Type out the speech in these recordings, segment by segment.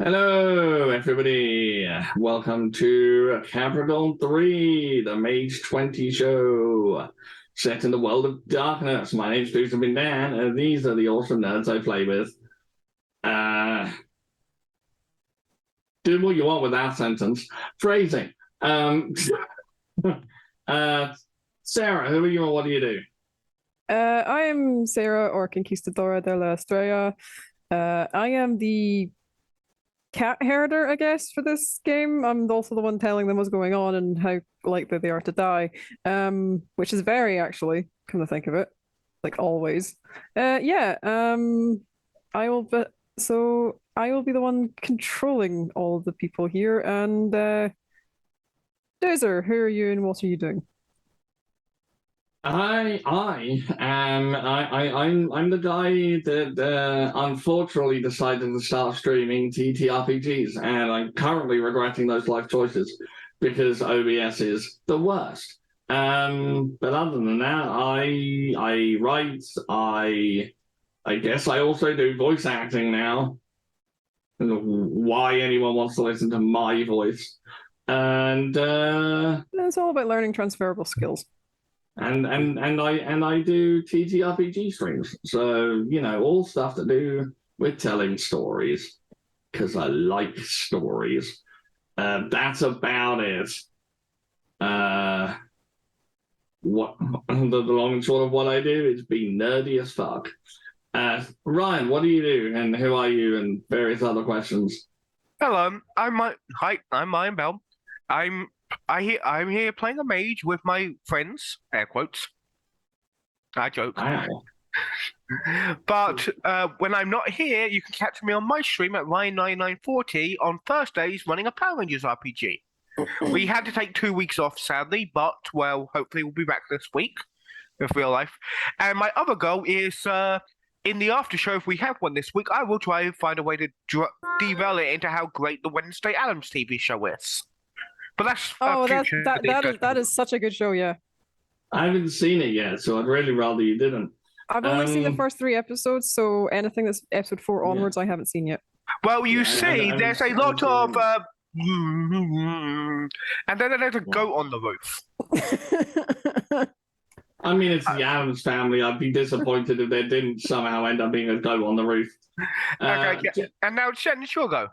Hello, everybody. Welcome to Capricorn 3, the Mage 20 show, set in the world of darkness. My name's Boosterman Dan, and these are the awesome nerds I play with. Do what you want with that sentence. Phrasing. Sarah, who are you and what do you do? I am Sarah, or Conquistadora de la Estrella. I am the cat herder, I guess, for this game. I'm also the one telling them what's going on and how likely they are to die, which is very actually, come to think of it, like always. Yeah. I will be I will be the one controlling all of the people here. And Dozer, who are you and what are you doing? I'm the guy that unfortunately decided to start streaming TTRPGs, and I'm currently regretting those life choices because OBS is the worst. But other than that, I write. I guess I also do voice acting now. I don't know why anyone wants to listen to my voice, and It's all about learning transferable skills. I do TTRPG streams. So, all stuff to do with telling stories. Because I like stories. That's about it. What the long and short of what I do is be nerdy as fuck. Ryan, what do you do and who are you and various other questions? Hello, I'm Ryan Bell. I'm here playing a mage with my friends, air quotes. I joke. Wow. But when I'm not here, you can catch me on my stream at Ryan9940 on Thursdays running a Power Rangers RPG. We had to take 2 weeks off, sadly, but, well, hopefully we'll be back this week with real life. And my other goal is, in the after show, if we have one this week, I will try and find a way to derail it into how great the Wednesday Addams TV show is. But that's that is such a good show, yeah. I haven't seen it yet, so I'd really rather you didn't. I've only seen the first 3 episodes, so anything that's episode 4 onwards, I haven't seen yet. Well, you see, there's a lot of and then there's a goat on the roof. I mean, it's the Addams family. I'd be disappointed if there didn't somehow end up being a goat on the roof. Okay, and now Jen, it's your go.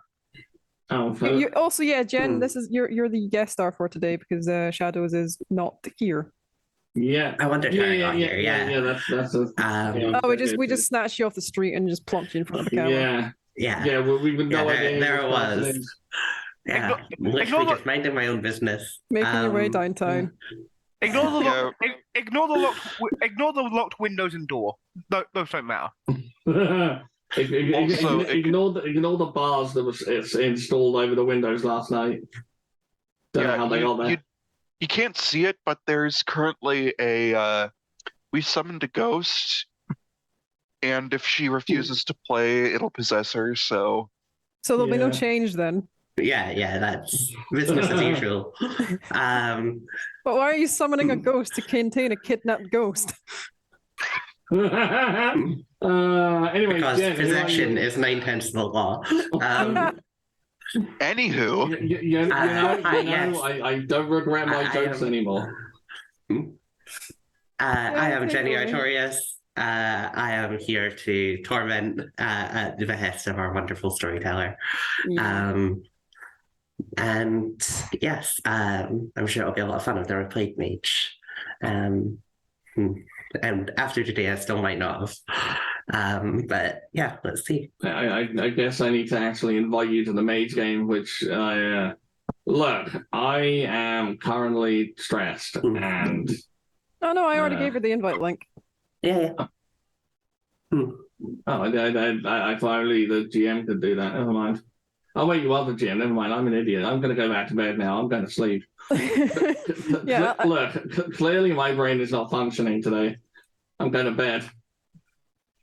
Oh, also, yeah, Jen, this is you're the guest star for today because Shadows is not here. Yeah, I wondered how I got here. Yeah, that's we just snatched you off the street and just plunked you in front of the camera. Yeah. Well, we would know idea. There it was. Yeah, literally just minding my own business, making your way downtown. Ignore the locked windows and door. Those don't matter. Ignore the bars that was installed over the windows last night. Don't know how they got there. You can't see it, but there's currently we summoned a ghost, and if she refuses to play, it'll possess her, so there'll be no change then. Yeah, that's business as usual. But why are you summoning a ghost to contain a kidnapped ghost? Anyway, because Jen, possession is 9/10 of the law. Anywho, I don't regret my jokes anymore. I am Jenny Artorias. I am here to torment at the behest of our wonderful storyteller. And yes, I'm sure it'll be a lot of fun if they're a plague mage. And after today, I still might not have. But yeah, let's see. I guess I need to actually invite you to the mage game, which look, I am currently stressed and. Oh no, I already gave her the invite link. Yeah. Oh, I finally the GM could do that. Never mind. Oh wait, you are the GM. Never mind. I'm an idiot. I'm going to go back to bed now. I'm going to sleep. Yeah. Look, clearly my brain is not functioning today. I'm going to bed.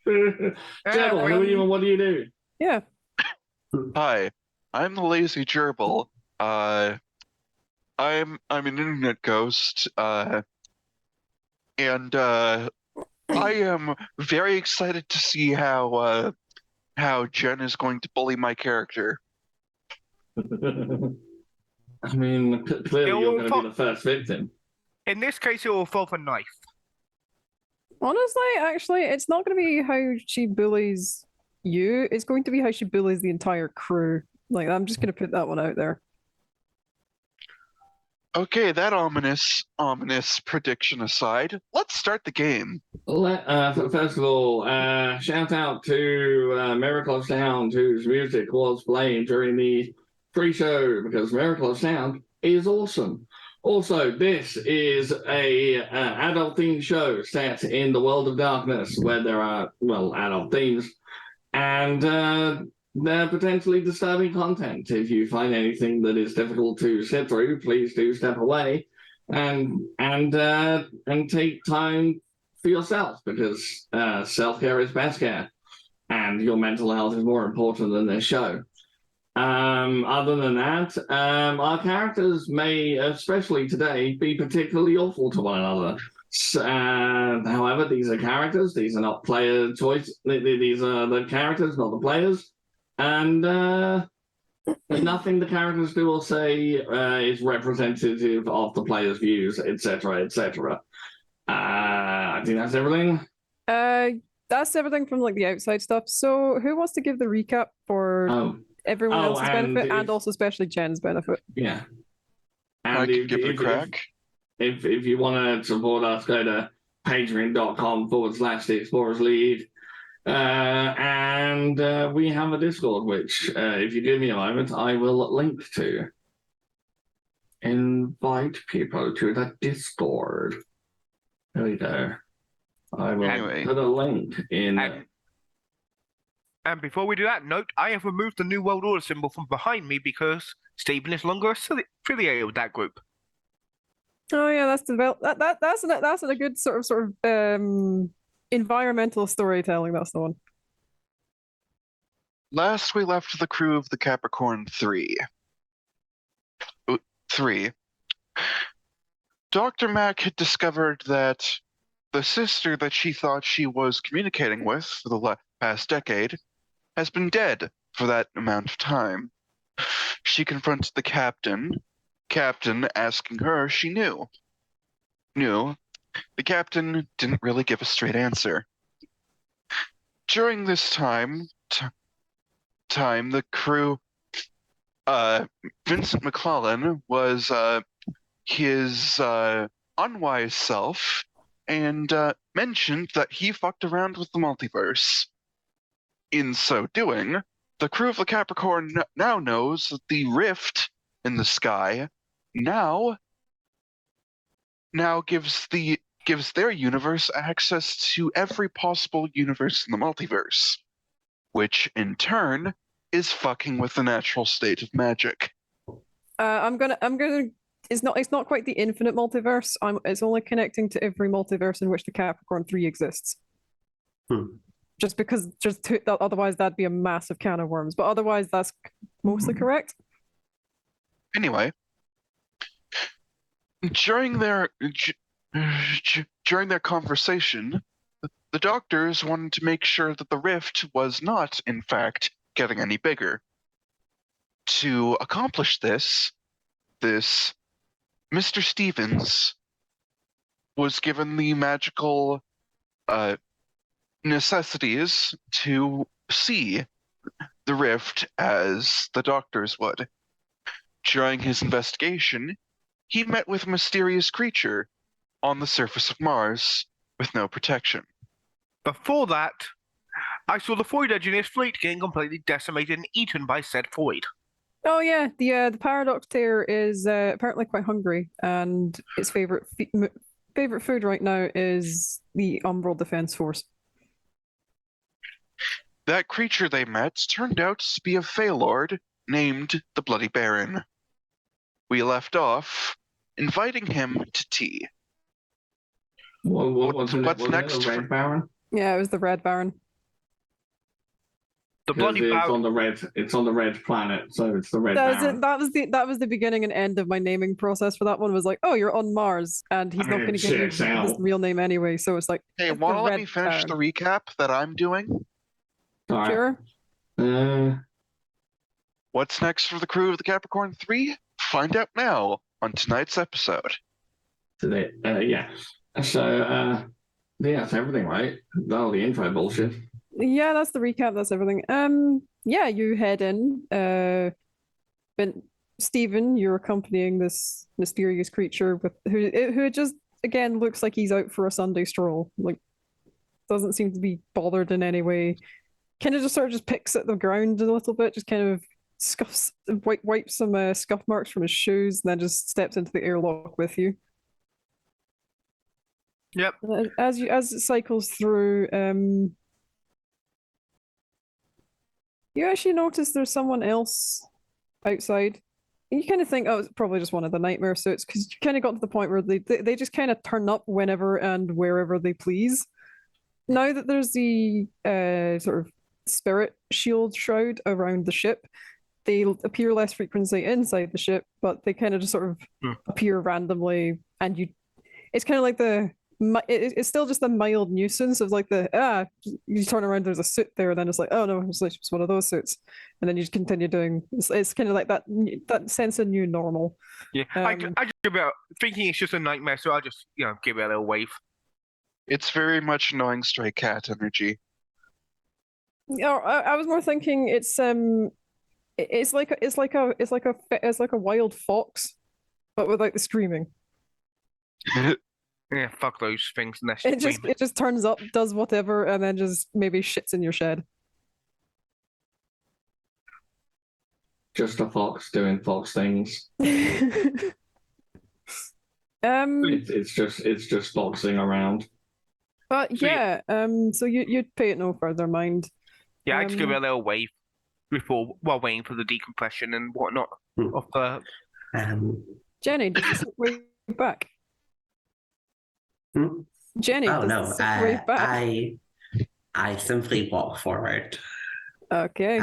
Gerbil, who are you and what do you do? Yeah. Hi, I'm the lazy gerbil. I'm an internet ghost. And I am very excited to see how Jen is going to bully my character. I mean, clearly It you're will going to be the first victim. In this case, it will involve a knife. Honestly, actually, it's not going to be how she bullies you. It's going to be how she bullies the entire crew. Like, I'm just going to put that one out there. Okay, that ominous prediction aside, let's start the game. First of all, shout out to Miracle of Sound, whose music was playing during the pre-show, because Miracle of Sound is awesome. Also, this is a adult themed show set in the world of darkness, where there are, well, adult themes, and they're potentially disturbing content. If you find anything that is difficult to sit through, please do step away and take time for yourself, because self-care is best care, and your mental health is more important than this show. Other than that, our characters may, especially today, be particularly awful to one another. However, these are characters. These are not player choice. These are the characters, not the players. And nothing the characters do or say is representative of the players' views, etc., etc. I think that's everything. That's everything from like the outside stuff. So, who wants to give the recap for everyone else's benefit and also especially Jen's benefit? Yeah. And I can give it a crack. If you want to support us, go to patreon.com/The Explorers League. And we have a Discord, which, if you give me a moment, I will link to. Invite people to the Discord. There we go. I will put a link in. And before we do that, note I have removed the New World Order symbol from behind me because Stephen is longer affiliated with that group. Oh yeah, that's a good sort of environmental storytelling. That's the one. Last we left the crew of the Capricorn 3. Dr. Mac had discovered that the sister that she thought she was communicating with for the past decade has been dead for that amount of time. She confronted the captain asking her if she knew. The captain didn't really give a straight answer. During this time, the crew, Vincent McClellan was his unwise self and mentioned that he fucked around with the multiverse. In so doing, the crew of the Capricorn now knows that the rift in the sky now gives their universe access to every possible universe in the multiverse, which in turn is fucking with the natural state of magic. I'm gonna. It's not quite the infinite multiverse. It's only connecting to every multiverse in which the Capricorn 3 exists. Otherwise that'd be a massive can of worms. But otherwise, that's mostly correct. Anyway, during their conversation, the doctors wanted to make sure that the rift was not, in fact, getting any bigger. To accomplish this Mr. Stevens was given the magical necessities to see the rift as the doctors would. During his investigation, he met with a mysterious creature on the surface of Mars with no protection. Before that, I saw the Void Engineer's fleet getting completely decimated and eaten by said Void. Oh yeah, the Paradox Tear is apparently quite hungry, and its favorite food right now is the Umbral Defense Force. That creature they met turned out to be a Feylord named the Bloody Baron. We left off inviting him to tea. What's next? The Red Baron? Yeah, it was the Red Baron. The Bloody Baron. It's on the red planet, so it's the Red Baron. That was the beginning and end of my naming process for that one. Was like, oh, you're on Mars, and he's not going to give you his real name anyway. So it's like, hey, want to let me finish the recap that I'm doing? All right. Sure. What's next for the crew of the Capricorn 3? Find out now on tonight's episode. Yeah. So, that's everything, right? All the intro bullshit. Yeah, that's the recap. That's everything. Yeah, you head in. But Stephen, you're accompanying this mysterious creature who just again looks like he's out for a Sunday stroll. Like, doesn't seem to be bothered in any way. Kind of just sort of just picks at the ground a little bit, just kind of wipes some scuff marks from his shoes, and then just steps into the airlock with you. Yep. As it cycles through, you actually notice there's someone else outside. And you kind of think, oh, it's probably just one of the nightmare suits, because you kind of got to the point where they just kind of turn up whenever and wherever they please. Now that there's the sort of spirit shield shroud around the ship, they appear less frequently inside the ship, but they kind of just sort of appear randomly, and it's kind of like it's still just a mild nuisance of like you turn around, there's a suit there, and then it's like, oh no, it's like just one of those suits, and then you just continue doing. It's kind of like that sense of new normal. Yeah, I just give it thinking it's just a nightmare, so I'll just give it a little wave. It's very much annoying stray cat energy. Yeah, I was more thinking it's like a wild fox, but without the screaming. Yeah, fuck those things. It just turns up, does whatever, and then just maybe shits in your shed. Just a fox doing fox things. It's just foxing around. But yeah, so you'd pay it no further mind. Yeah, I just give it a little wave while waiting for the decompression and whatnot of the. Jenny, does it wave back? Hmm? Jenny, Oh does no, it wave back? I simply walk forward. Okay.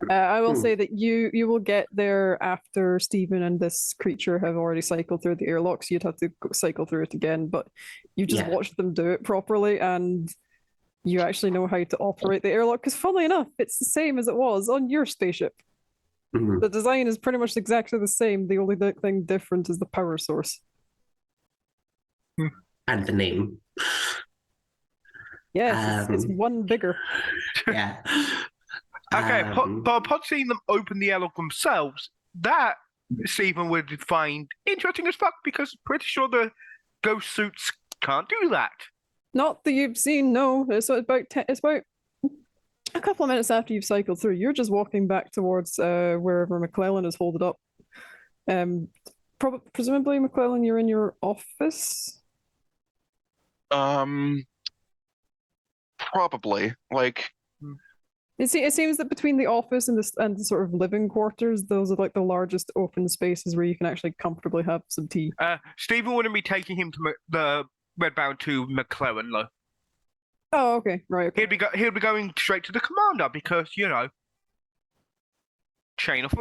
I will say that you will get there after Stephen and this creature have already cycled through the airlock, so you'd have to cycle through it again, but you just watched them do it properly, and you actually know how to operate the airlock, because funnily enough, it's the same as it was on your spaceship. Mhm. The design is pretty much exactly the same. The only thing different is the power source. And the name. Yes, it's one bigger. Yeah. Okay, but upon seeing them open the airlock themselves, that Stephen would find interesting as fuck, because pretty sure the ghost suits can't do that. Not that you've seen, no. It's about a couple of minutes after you've cycled through. You're just walking back towards wherever McClellan is holded up. Presumably, McClellan, you're in your office? Probably. Like, It seems that between the office and the sort of living quarters, those are like the largest open spaces where you can actually comfortably have some tea. Stephen wouldn't be taking him to the Redbound to McClellan, though. Oh, okay, right. Okay. He'll be going straight to the commander, because chain of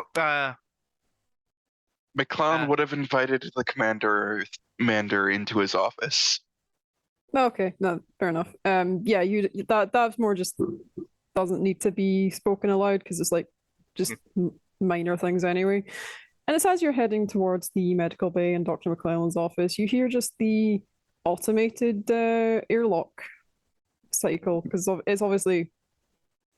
McClown would have invited the commander into his office. Okay, no, fair enough. Yeah, that's more just doesn't need to be spoken aloud, because it's like just minor things anyway. And it's as you're heading towards the medical bay and Dr. McClellan's office, you hear just the automated airlock cycle, because it's obviously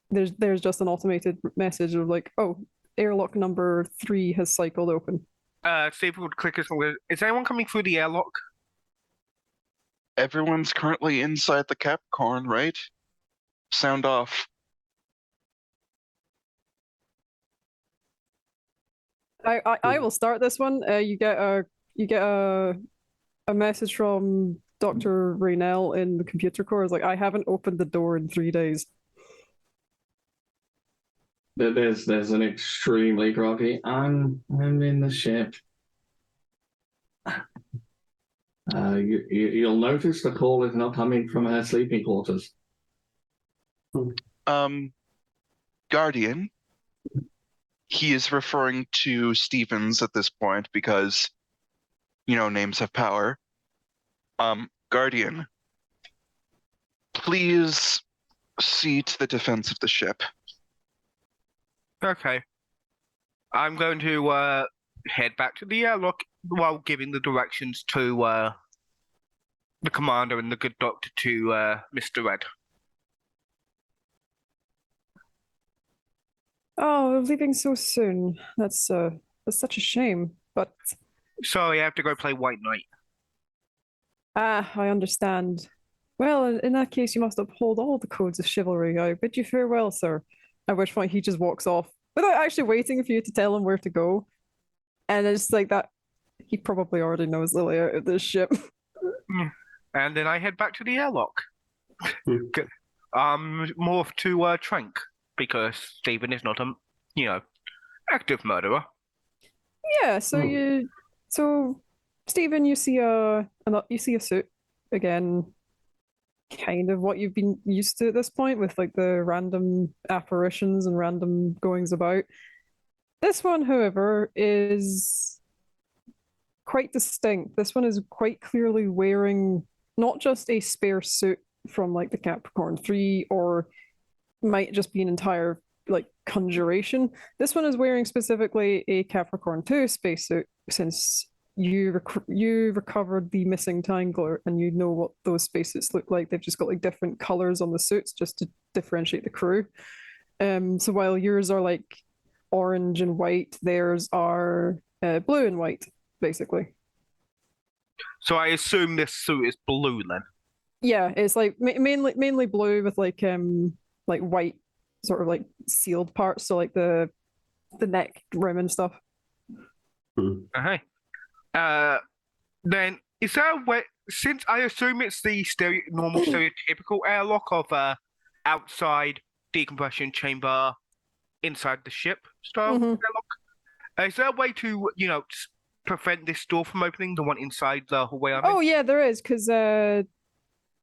there's just an automated message of like, oh, airlock number 3 has cycled open. Stephen would click his finger. Is anyone coming through the airlock? Everyone's currently inside the Capricorn, right? Sound off. I will start this one. You get a message from Dr. Raynell in the computer core. It's like, I haven't opened the door in 3 days. There's an extremely groggy. I'm in the ship. You'll notice the call is not coming from her sleeping quarters. Guardian. He is referring to Stevens at this point because, names have power. Guardian, please see to the defense of the ship. Okay. I'm going to head back to the airlock while giving the directions to the commander and the good doctor to Mr. Red. Oh, we're leaving so soon. That's such a shame. But Sorry, I have to go play White Knight. I understand. Well, in that case, you must uphold all the codes of chivalry. I bid you farewell, sir. At which point he just walks off without actually waiting for you to tell him where to go. And it's like that. He probably already knows the layout of this ship. And then I head back to the airlock. Hmm. Morph to Trank because Stephen is not a, active murderer. Yeah. So Stephen, you see a suit again. Kind of what you've been used to at this point with like the random apparitions and random goings about. This one, however, is quite distinct. This one is quite clearly wearing not just a spare suit from like the Capricorn 3 or might just be an entire like conjuration. This one is wearing specifically a Capricorn 2 spacesuit since you recovered the missing Tangler and you know what those spacesuits look like. They've just got like different colors on the suits just to differentiate the crew. So while yours are like orange and white, theirs are blue and white, basically. So I assume this suit is blue then. Yeah, it's like mainly blue with like white sort of like sealed parts, so like the neck rim and stuff. Okay. Then is there a way? Since I assume it's the normal stereotypical airlock of outside decompression chamber, inside the ship style airlock. Is there a way to prevent this door from opening? The one inside the hallway. Oh yeah, there is because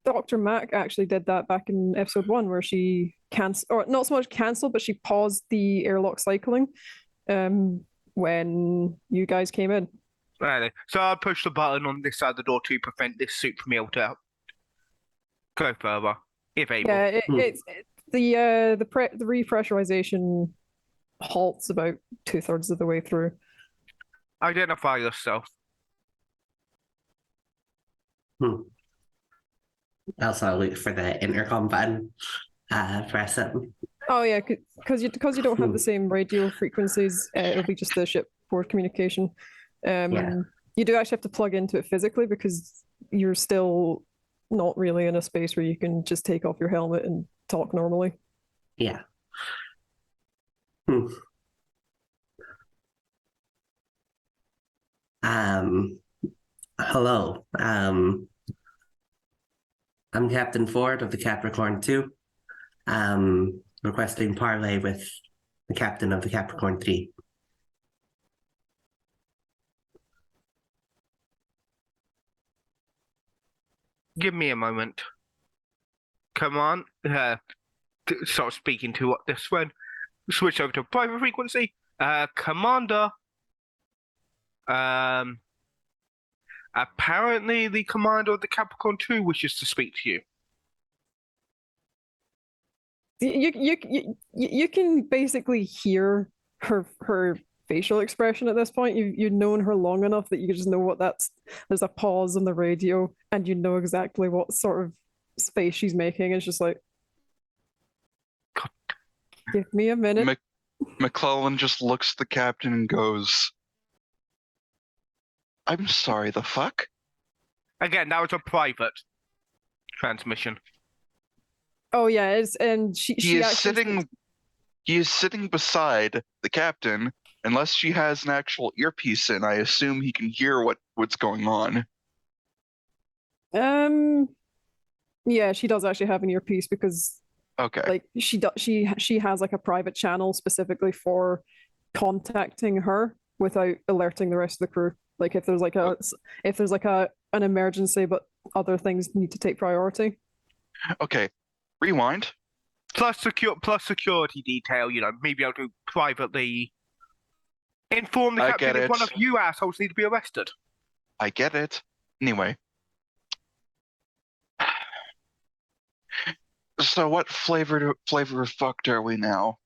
Dr. Mac actually did that back in episode 1 where she or not so much canceled, but she paused the airlock cycling when you guys came in. Right. So I'll push the button on this side of the door to prevent this suit from able to go further, if able. Yeah, it's the repressurization halts about 2/3 of the way through. Identify yourself. Also, I'll look for the intercom button. Press it. Oh yeah, because you don't have the same radio frequencies. It'll be just the shipboard communication. You do actually have to plug into it physically because you're still not really in a space where you can just take off your helmet and talk normally. Yeah. Hello. I'm Captain Ford of the Capricorn 2. Requesting parley with the captain of the Capricorn 3. Give me a moment. Come on. Start speaking to this one. Switch over to private frequency. Commander. Apparently the commander of the Capricorn 2 wishes to speak to you. You can basically hear her facial expression at this point. You've known her long enough that you just know what that's. There's a pause on the radio, and you know exactly what sort of face she's making. It's just like, God. Give me a minute. McClellan just looks at the captain and goes, "I'm sorry, the fuck?" Again, that was a private transmission. Oh yeah, and she is sitting beside the captain. Unless she has an actual earpiece in, I assume he can hear what's going on. Yeah, she does actually have an earpiece because Okay. like she has like a private channel specifically for contacting her without alerting the rest of the crew. Like if there's like an emergency but other things need to take priority. Okay. Rewind. Plus security detail, maybe I'll do privately inform the I captain get if it. one of you assholes need to be arrested. I get it. Anyway. So what flavor of fucked are we now?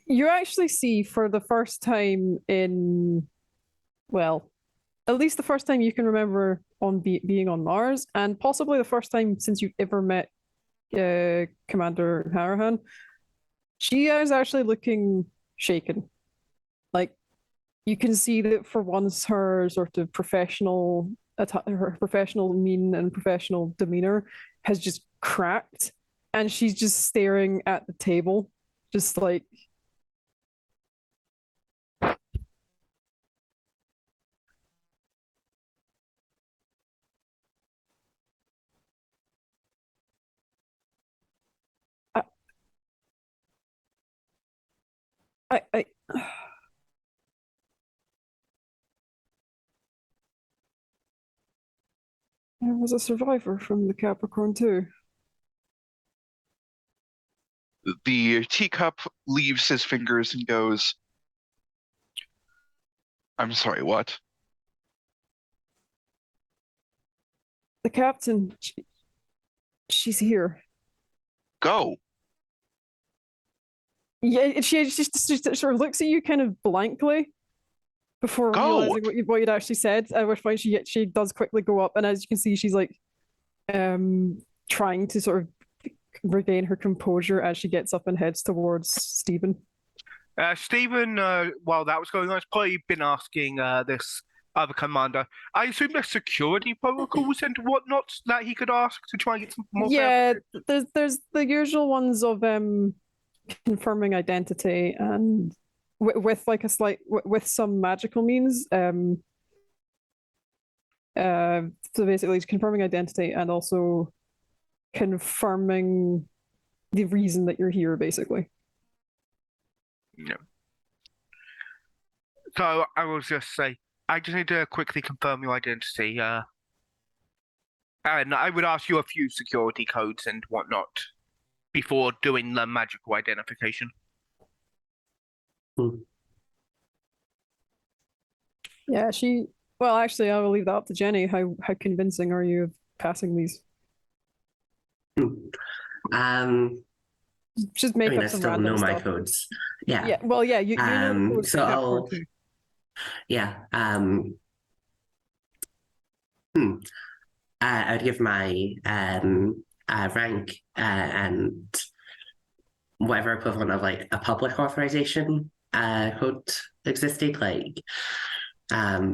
You actually see for the first time in, well, at least the first time you can remember on being on Mars, and possibly the first time since you've ever met Commander Harahan, she is actually looking shaken. Like, you can see that for once her sort of her professional mien and professional demeanor has just cracked, and she's just staring at the table, just like. I was a survivor from the Capricorn too. The teacup leaves his fingers and goes, I'm sorry, what? The captain, she's here. Go. Yeah, she just sort of looks at you kind of blankly before Go. realizing what you'd actually said. At which point she does quickly go up, and as you can see, she's like trying to sort of regain her composure as she gets up and heads towards Stephen. Stephen, while that was going on, has probably been asking this other commander. I assume there's security protocols and whatnot that he could ask to try and get some more. Yeah, there's the usual ones of confirming identity and with like a slight with some magical means. So basically, it's confirming identity and also confirming the reason that you're here, basically. Yeah. So I will just say, I just need to quickly confirm your identity. And I would ask you a few security codes and whatnot before doing the magical identification. Yeah, well, actually, I will leave that up to Jenny. How convincing are you of passing these? Just make up I some still random know my stuff. codes. Yeah. Yeah. Well, yeah. You know the codes so for Capricorn I'll. too. Yeah. I'd give my rank and whatever equivalent of like a public authorization code existed, like as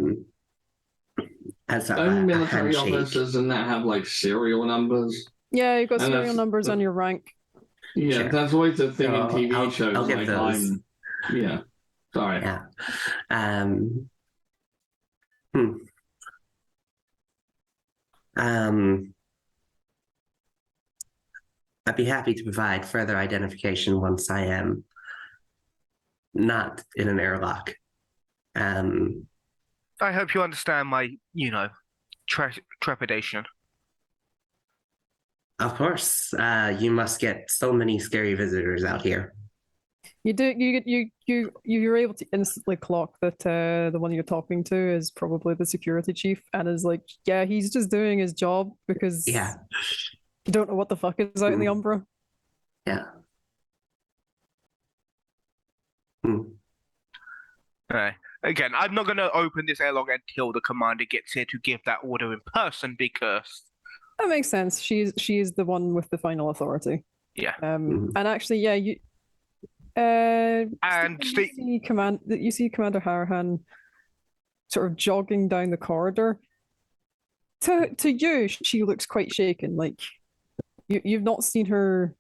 a Don't military handshake. officers and that have like serial numbers? Yeah, you've got And serial numbers on your rank. Yeah, Sure. that's always the thing in So TV I'll shows. give Like those. yeah. Sorry. Yeah. I'd be happy to provide further identification once I am not in an airlock. I hope you understand my, trepidation. Of course, you must get so many scary visitors out here. You do. You're able to instantly clock that the one you're talking to is probably the security chief, and is like, yeah, he's just doing his job because Yeah. you don't know what the fuck is out in the Umbra. Yeah. Alright. Again, I'm not going to open this airlock until the commander gets here to give that order in person because That makes sense. She is the one with the final authority. Yeah. And actually, yeah, you. And you see Commander Harahan sort of jogging down the corridor. To you, she looks quite shaken. Like you've not seen her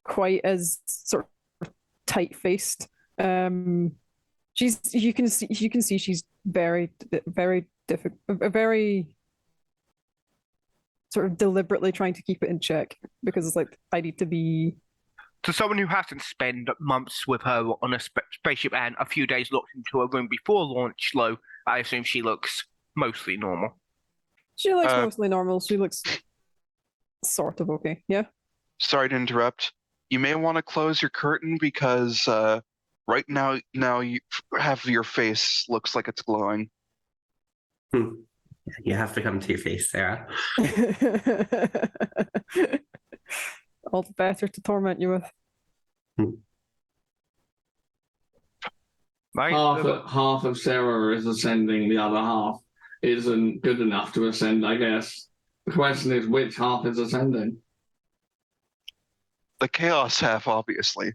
quite as sort of tight-faced. You can see she's very difficult, very sort of deliberately trying to keep it in check because it's like I need to be. To someone who hasn't spent months with her on a spaceship and a few days locked into a room before launch, though, I assume she looks mostly normal. She looks mostly normal. She looks sort of okay. Yeah. Sorry to interrupt. You may want to close your curtain because right now you half of your face looks like it's glowing. You have become Two-Face, Sarah. All the better to torment you with. Right? Half of Sarah is ascending, the other half isn't good enough to ascend, I guess. The question is, which half is ascending? The chaos half, obviously.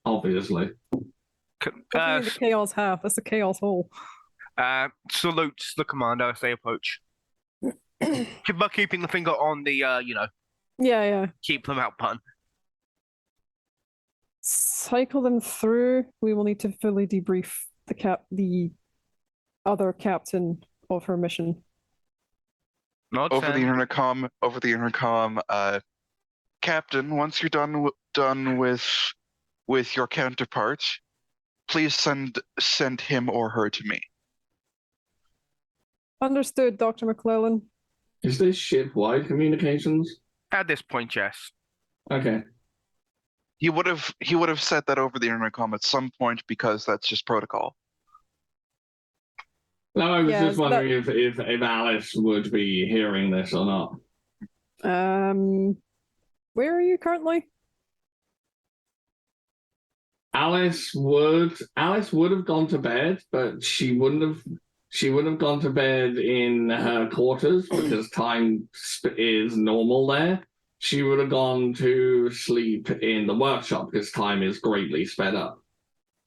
Obviously. Definitely the chaos half. That's the chaos hole. Salutes the commander as they approach. But keeping the finger on the, Yeah. keep them out button. Cycle them through. We will need to fully debrief the other captain of her mission. Not Over the fair. intercom, Captain, once you're done with your counterpart, please send him or her to me. Understood, Dr. McClellan. Is this ship-wide communications? At this point, yes. Okay. He would have said that over the intercom at some point because that's just protocol. No, I was Yeah, just wondering if Alice would be hearing this or not. Where are you currently? Alice would have gone to bed, but she wouldn't have gone to bed in her quarters because time is normal there. She would have gone to sleep in the workshop because time is greatly sped up.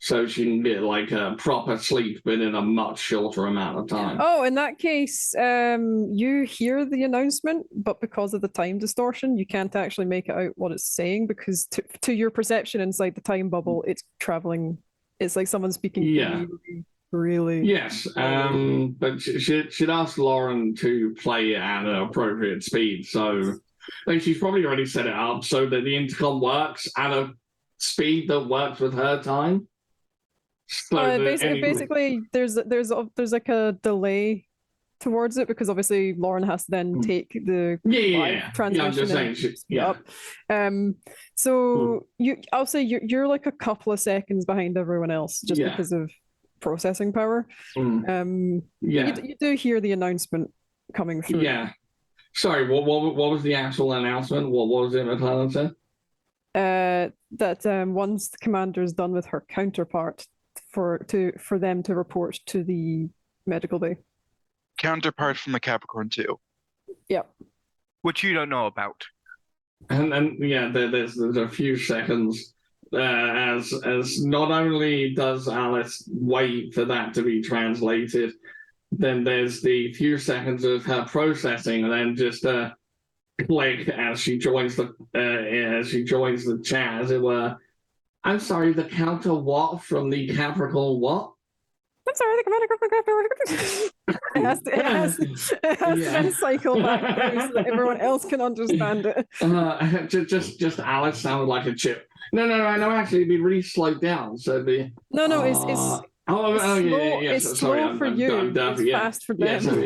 So she can get like a proper sleep, but in a much shorter amount of time. Oh, in that case, you hear the announcement, but because of the time distortion, you can't actually make it out what it's saying because to your perception inside the time bubble, it's traveling. It's like someone speaking really. Yes, but she'd asked Lauren to play it at an appropriate speed, so like she's probably already set it up so that the intercom works at a speed that works with her time. So basically, there's like a delay towards it because obviously Lauren has to then take the transmission I'm just saying, up. So I'll say you're like a couple of seconds behind everyone else just because of processing power. You do hear the announcement coming through. Yeah. Sorry, what was the actual announcement? What was it McClellan said? That once the commander is done with her counterpart, for them to report to the medical bay. Counterpart from the Capricorn 2. Yep. Which you don't know about. And there's a few seconds as not only does Alice wait for that to be translated, then there's the few seconds of her processing, and then just a click as she joins the chat, as it were. I'm sorry, the counter what from the Capricorn what? I'm sorry, the commander. It has to then cycle back through so that everyone else can understand it. Just Alice sounded like a chip. No, actually, it'd be really slowed down. So it'd be it's slow for you. It's fast for them. Yeah, so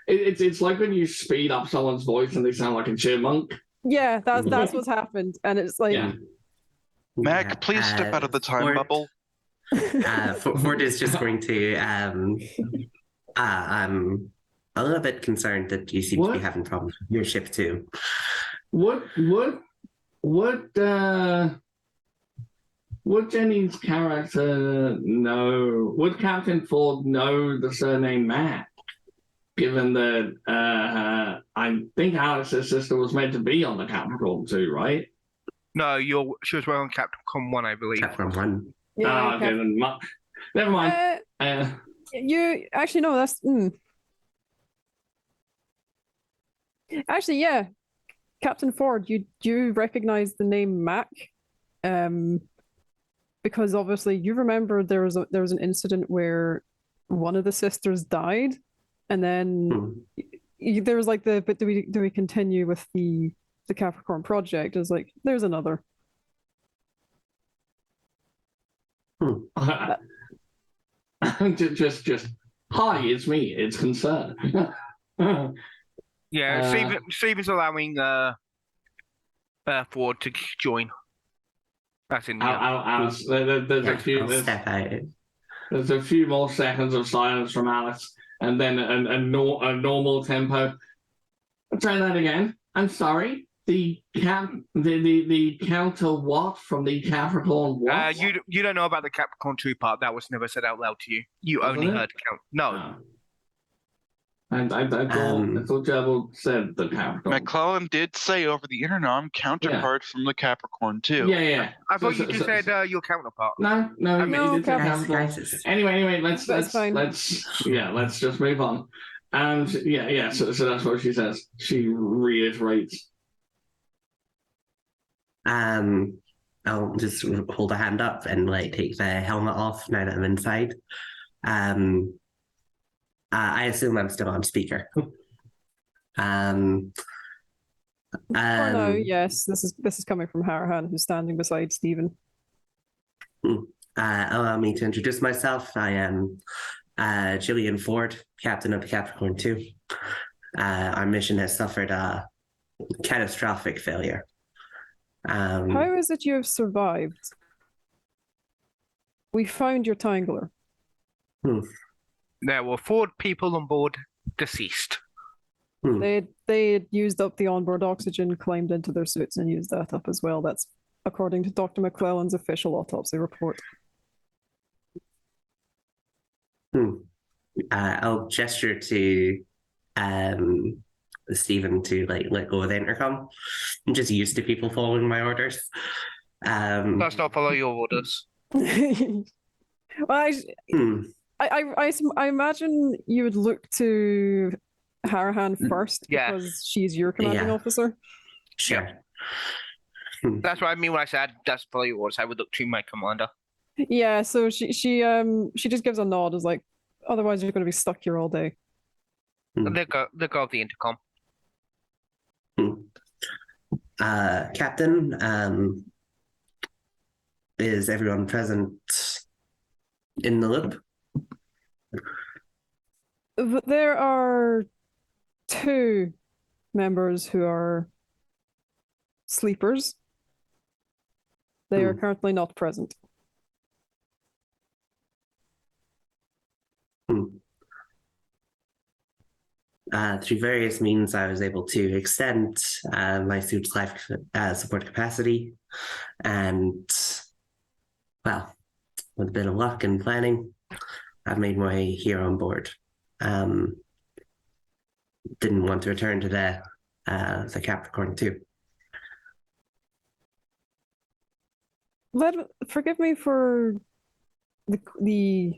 it's like when you speed up someone's voice and they sound like a chipmunk. Yeah, that's what's happened, and it's like. Yeah. Mag, please step out of the time bubble. Ford is just going to. I'm a little bit concerned that you seem to be having problems with your ship too. Would Jenny's character know? Would Captain Ford know the surname Mac? Given that I think Alice's sister was meant to be on the Capricorn too, right? No, she was wearing Capricorn 1, I believe. Capricorn 1. Yeah, okay, then never mind. You actually no, that's actually Captain Ford. You recognize the name Mac, because obviously you remember there was an incident where one of the sisters died, and then there was like but do we continue with the Capricorn project? Is like there's another. Just hi, it's me. It's Concern. Stephen's allowing Ford to join. That's in Alice. There's a few more seconds of silence from Alice and then a normal tempo. Try that again. I'm sorry. The counter what from the Capricorn what? You don't know about the Capricorn 2 part. That was never said out loud to you. You Wasn't only it? heard count. No. Oh. I thought Jabal said the Capricorn. McClellan did say over the intercom counterpart from the Capricorn too. Yeah. I thought you just said your counterpart. No, I mean, he did say Cap- Capricorn. Anyway, let's fine. let's just move on. And so that's what she says. She reiterates. I'll just hold a hand up and like take the helmet off now that I'm inside. I assume I'm still on speaker. For now, yes. This is coming from Harahan, who's standing beside Stephen. Allow me to introduce myself. I am Gillian Ford, captain of the Capricorn 2. Our mission has suffered a catastrophic failure. How is it you have survived? We found your Tangler. There were 4 people on board deceased. They had used up the onboard oxygen, climbed into their suits, and used that up as well. That's according to Dr. McClellan's official autopsy report. I'll gesture to Stephen to like let go of the intercom. I'm just used to people following my orders. Let's not follow your orders. Well, I imagine you would look to Harahan first because she's your commanding officer. Sure. That's what I mean when I said that's follow your orders. I would look to my commander. Yeah, so she just gives a nod, as like, otherwise you're going to be stuck here all day. Let go of the intercom. Captain, is everyone present in the loop? There are 2 members who are sleepers. They are currently not present. Through various means, I was able to extend my suit's life support capacity, and well, with a bit of luck and planning, I've made my way here on board. Didn't want to return to the Capricorn 2. Forgive me for the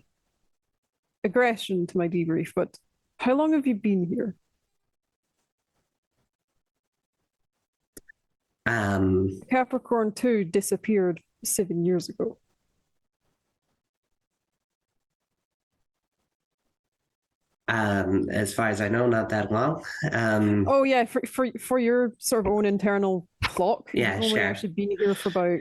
aggression to my debrief, but how long have you been here? Capricorn 2 disappeared 7 years ago. As far as I know, not that long. Oh yeah, for your sort of own internal clock, Yeah, you've only sure. actually been here for about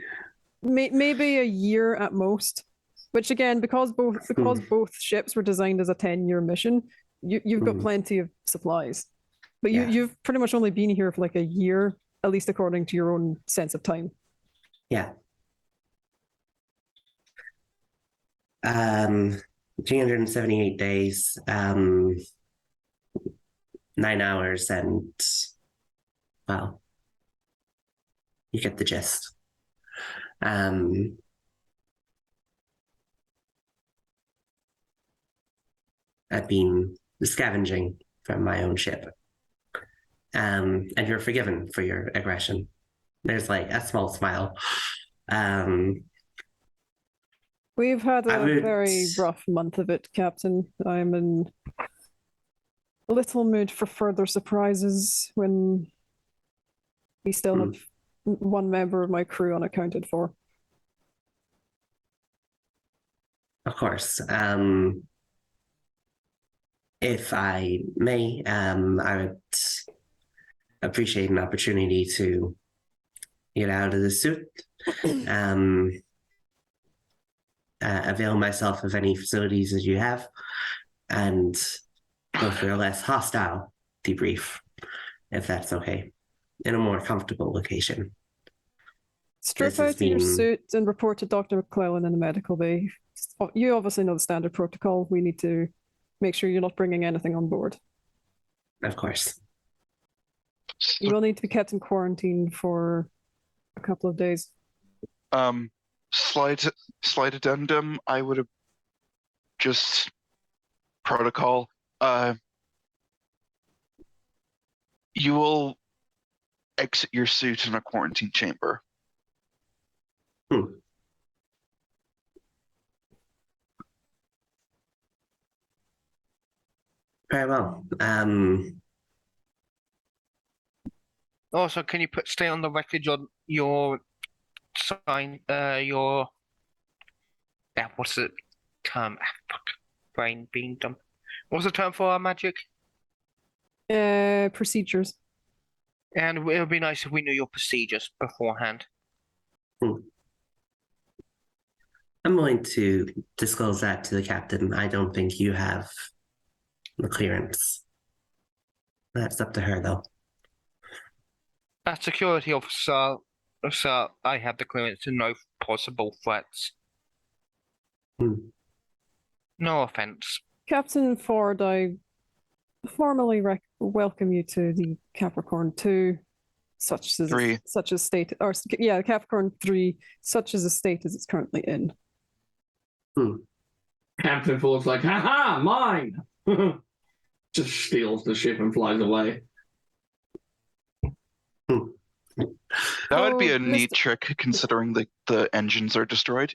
maybe a year at most. Which again, because both ships were designed as a 10-year mission, you've got plenty of supplies. But you've pretty much only been here for like a year, at least according to your own sense of time. Yeah. 378 days, 9 hours, and well, you get the gist. I've been scavenging from my own ship. And you're forgiven for your aggression. There's like a small smile. We've had a very rough month of it, Captain. I'm in a little mood for further surprises when we still have 1 member of my crew unaccounted for. Of course. If I may, I would appreciate an opportunity to get out of the suit. Avail myself of any facilities that you have, and go for a less hostile debrief, if that's okay, in a more comfortable location. Strip out of your suit and report to Dr. McClellan in the medical bay. You obviously know the standard protocol. We need to make sure you're not bringing anything on board. Of course. You will need to be kept in quarantine for a couple of days. Slight addendum. I would have just protocol. You will exit your suit in a quarantine chamber. Very well. Also, can you stay on the record your sign, what's the term? Fuck, brain being dumb. What's the term for our magic? Procedures. And it would be nice if we knew your procedures beforehand. I'm going to disclose that to the captain. I don't think you have the clearance. That's up to her, though. As security officer, sir, I have the clearance to know possible threats. No offense. Captain Ford, I formally welcome you to the Capricorn 2, such as state, or yeah, Capricorn 3, such as the state as it's currently in. Captain Ford's like, ha, mine! Just steals the ship and flies away. That would be a neat trick, considering the engines are destroyed.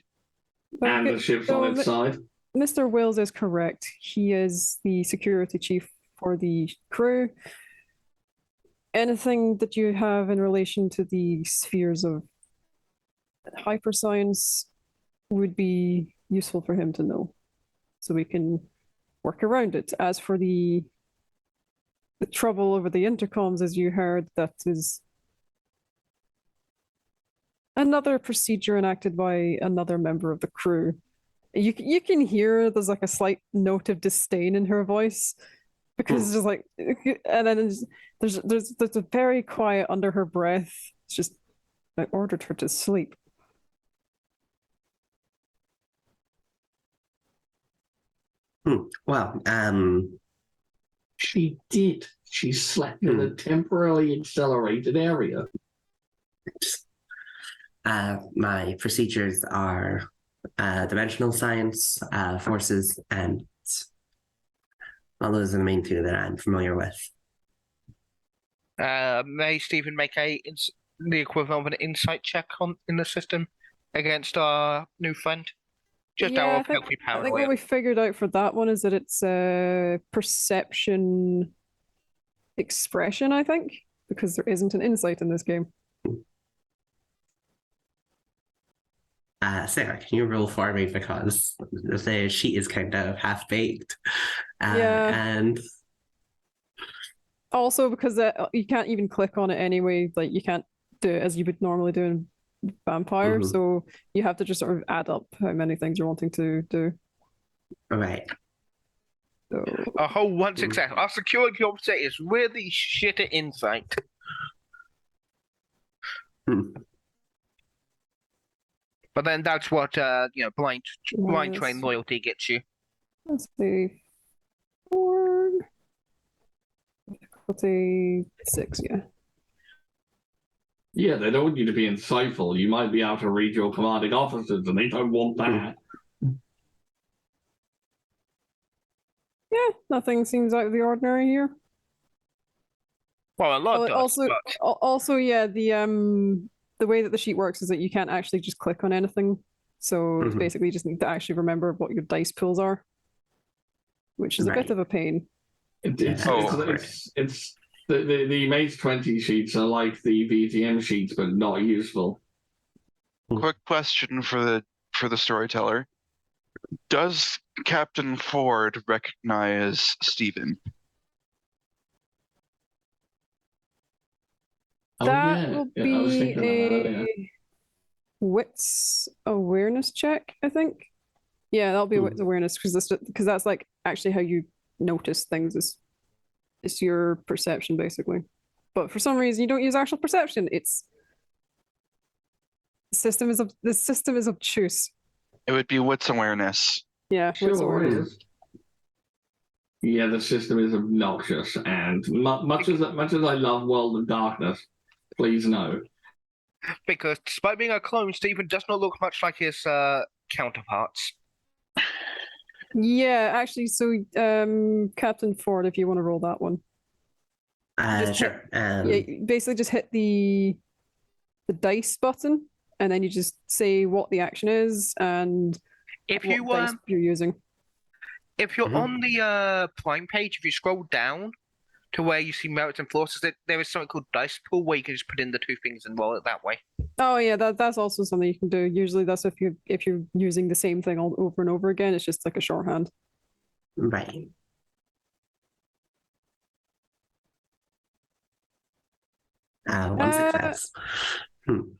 And the ship's on its side. Mr. Wills is correct. He is the security chief for the crew. Anything that you have in relation to the spheres of hyperscience would be useful for him to know, so we can work around it. As for the trouble over the intercoms, as you heard, that is another procedure enacted by another member of the crew. You can hear there's like a slight note of disdain in her voice, because it's just like, and then there's a very quiet under her breath. It's just, I ordered her to sleep. Well, She did. She slept in a temporarily accelerated area. my procedures are dimensional science, forces, and well, those are the main two that I'm familiar with. May Stephen make the equivalent of an insight check in the system against our new friend? Just out of healthy I think paranoia. what we figured out for that one is that it's perception expression, I think, because there isn't an insight in this game. Sarah, can you roll for me, because the sheet is kind of half-baked. Yeah. And Also because you can't even click on it anyway, like you can't do it as you would normally do in Vampire, so you have to just sort of add up how many things you're wanting to do. right. So, A whole one success. Our security officer is really shit at insight. But then that's what blind train loyalty gets you. let's see. 4 difficulty 6, yeah. Yeah, they don't want you to be insightful. You might be able to read your commanding officers, and they don't want that. Yeah, nothing seems out of the ordinary here. Well, a lot does. Also, yeah, the way that the sheet works is that you can't actually just click on anything. So it's basically you just need to actually remember what your dice pools are, which is a bit of a pain. It's the Mage 20 sheets are like the VTM sheets, but not useful. Quick question for the storyteller: does Captain Ford recognize Stephen? That will I was be thinking of that earlier. a wits awareness check, I think. Yeah, that'll be a wits awareness, because that's like actually how you notice things. It's your perception basically. But for some reason you don't use actual perception. The system is obtuse. It would be wits awareness. Yeah, wits Sure awareness. is. Yeah, the system is obnoxious, and much as I love World of Darkness, please no. Because despite being a clone, Stephen does not look much like his counterparts. Yeah, actually, so Captain Ford, if you want to roll that one. Just Sure. Yeah, you basically just hit the dice button, and then you just say what the action is and If what you dice you're using. if you're Mhm. on the Prime page, if you scroll down to where you see merits and flaws, there is something called dice pool where you can just put in the two things and roll it that way. Oh yeah, that's also something you can do. Usually that's if you're using the same thing all over and over again. It's just like a shorthand. Right. One success.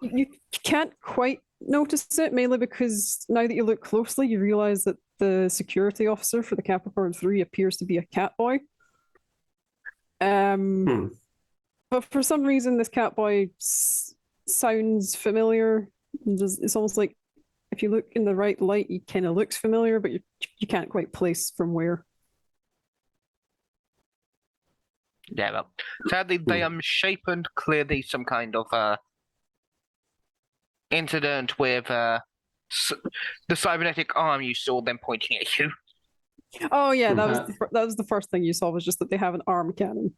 You can't quite notice it, mainly because now that you look closely, you realize that the security officer for the Capricorn 3 appears to be a cat boy. But for some reason, this cat boy sounds familiar. It's almost like if you look in the right light, he kind of looks familiar, but you can't quite place from where. Yeah, well, sadly they are misshapen. Clearly, some kind of incident with the cybernetic arm you saw them pointing at you. Oh yeah, that Uh, was the first thing you saw, was just that they have an arm cannon.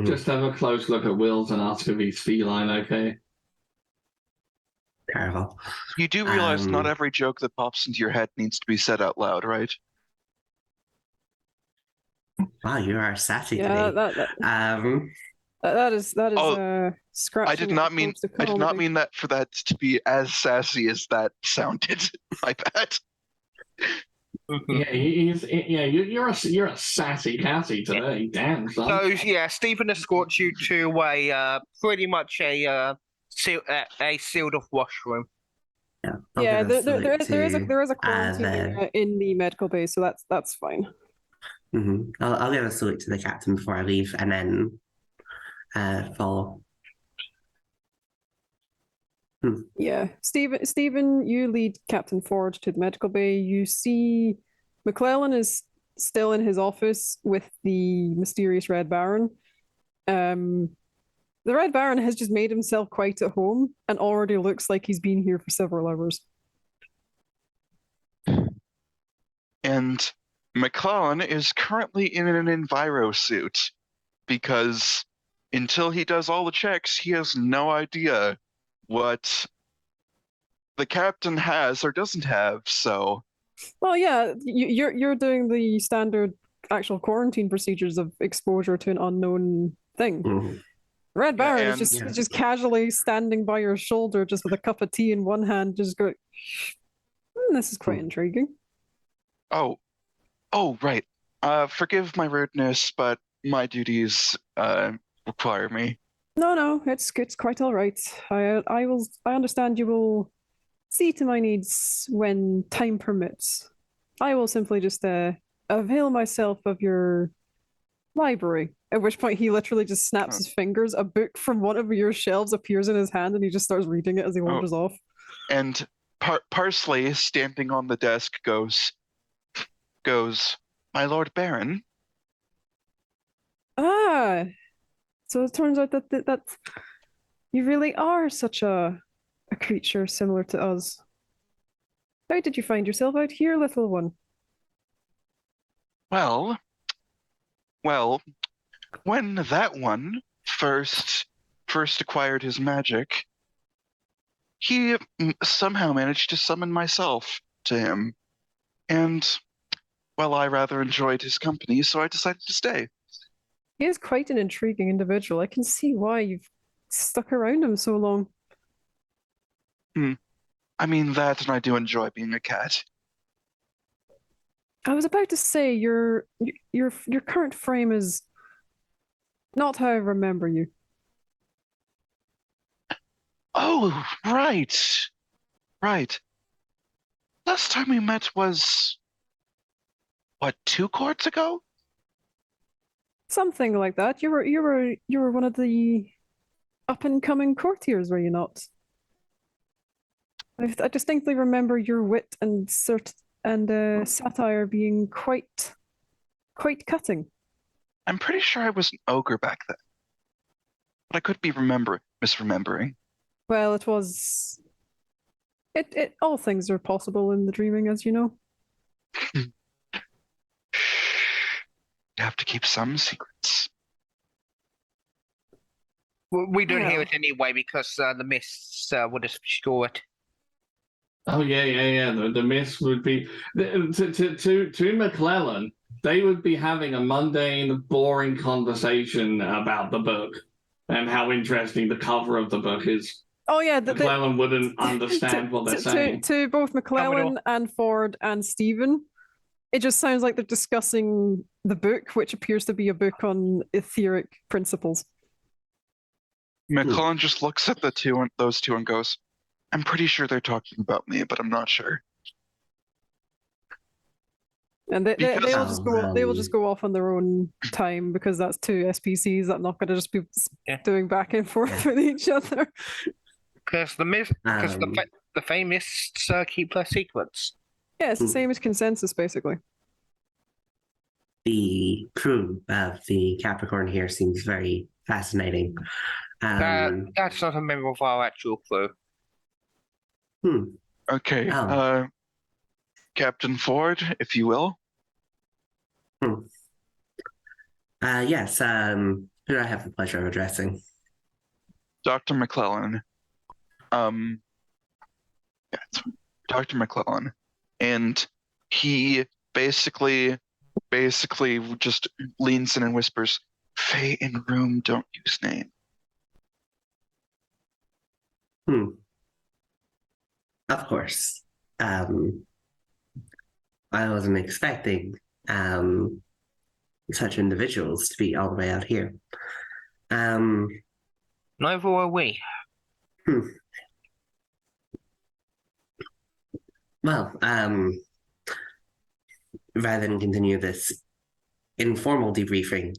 Just have a close look at Wills and ask if he's feline, okay? Terrible. You do realize not every joke that pops into your head needs to be said out loud, right? Wow, you are sassy Yeah, today. that is Oh, scratching. I did not mean that for that to be as sassy as that sounded. My bad. Yeah, you're a sassy Cassie today. Damn, son. So yeah, Stephen escorts you to a pretty much a sealed off washroom. Yeah, Yeah, there is a quarantine then. area in the medical bay, so that's fine. I'll give a salute to the captain before I leave, and then follow. Yeah, Stephen, you lead Captain Ford to the medical bay. You see McClellan is still in his office with the mysterious Red Baron. The Red Baron has just made himself quite at home and already looks like he's been here for several hours. And McClellan is currently in an enviro suit because until he does all the checks, he has no idea what the captain has or doesn't have. So, well, yeah, you're doing the standard actual quarantine procedures of exposure to an unknown thing. Red Baron is just casually standing by your shoulder, just with a cup of tea in one hand, just going, this is quite intriguing. Oh, right. Forgive my rudeness, but my duties require me. No, it's quite all right. I understand you will see to my needs when time permits. I will simply just avail myself of your library. At which point he literally just snaps his fingers. A book from one of your shelves appears in his hand, and he just starts reading it as he wanders off. And Parsley, standing on the desk, goes, "My Lord Baron." Ah, so it turns out that you really are such a creature similar to us. How did you find yourself out here, little one? Well, when that one first acquired his magic, he somehow managed to summon myself to him. And, well, I rather enjoyed his company, so I decided to stay. He is quite an intriguing individual. I can see why you've stuck around him so long. I mean that, and I do enjoy being a cat. I was about to say your current frame is not how I remember you. Oh, right. Last time we met was, what, 2 courts ago? Something like that. You were one of the up and coming courtiers, were you not? I distinctly remember your wit and satire being quite quite cutting. I'm pretty sure I was an ogre back then. But I could be misremembering. Well, it was. It all things are possible in the dreaming, as you know. You have to keep some secrets. We don't hear Yeah. it anyway because the mists would obscure it. Oh yeah. The miss would be to McClellan. They would be having a mundane, boring conversation about the book and how interesting the cover of the book is. Oh yeah, McClellan wouldn't understand what they're saying. To both McClellan and Ford and Stephen, it just sounds like they're discussing the book, which appears to be a book on etheric principles. McClellan just looks at those two and goes, I'm pretty sure they're talking about me, but I'm not sure. And they will just go. They will um, just go off on their own time because that's two SPCs that I'm not going to just be doing back and forth with each other. Because the famous keep their secrets. Yeah, it's the same as consensus, basically. The crew of the Capricorn here seems very fascinating. That's not a member of our actual crew. Okay, Oh. Captain Ford, if you will. Yes, who do I have the pleasure of addressing? Dr. McClellan. Yeah, it's Dr. McClellan. And he basically just leans in and whispers, Faye in room, don't use name. Of course. I wasn't expecting such individuals to be all the way out here. Neither are we. Well, rather than continue this informal debriefing,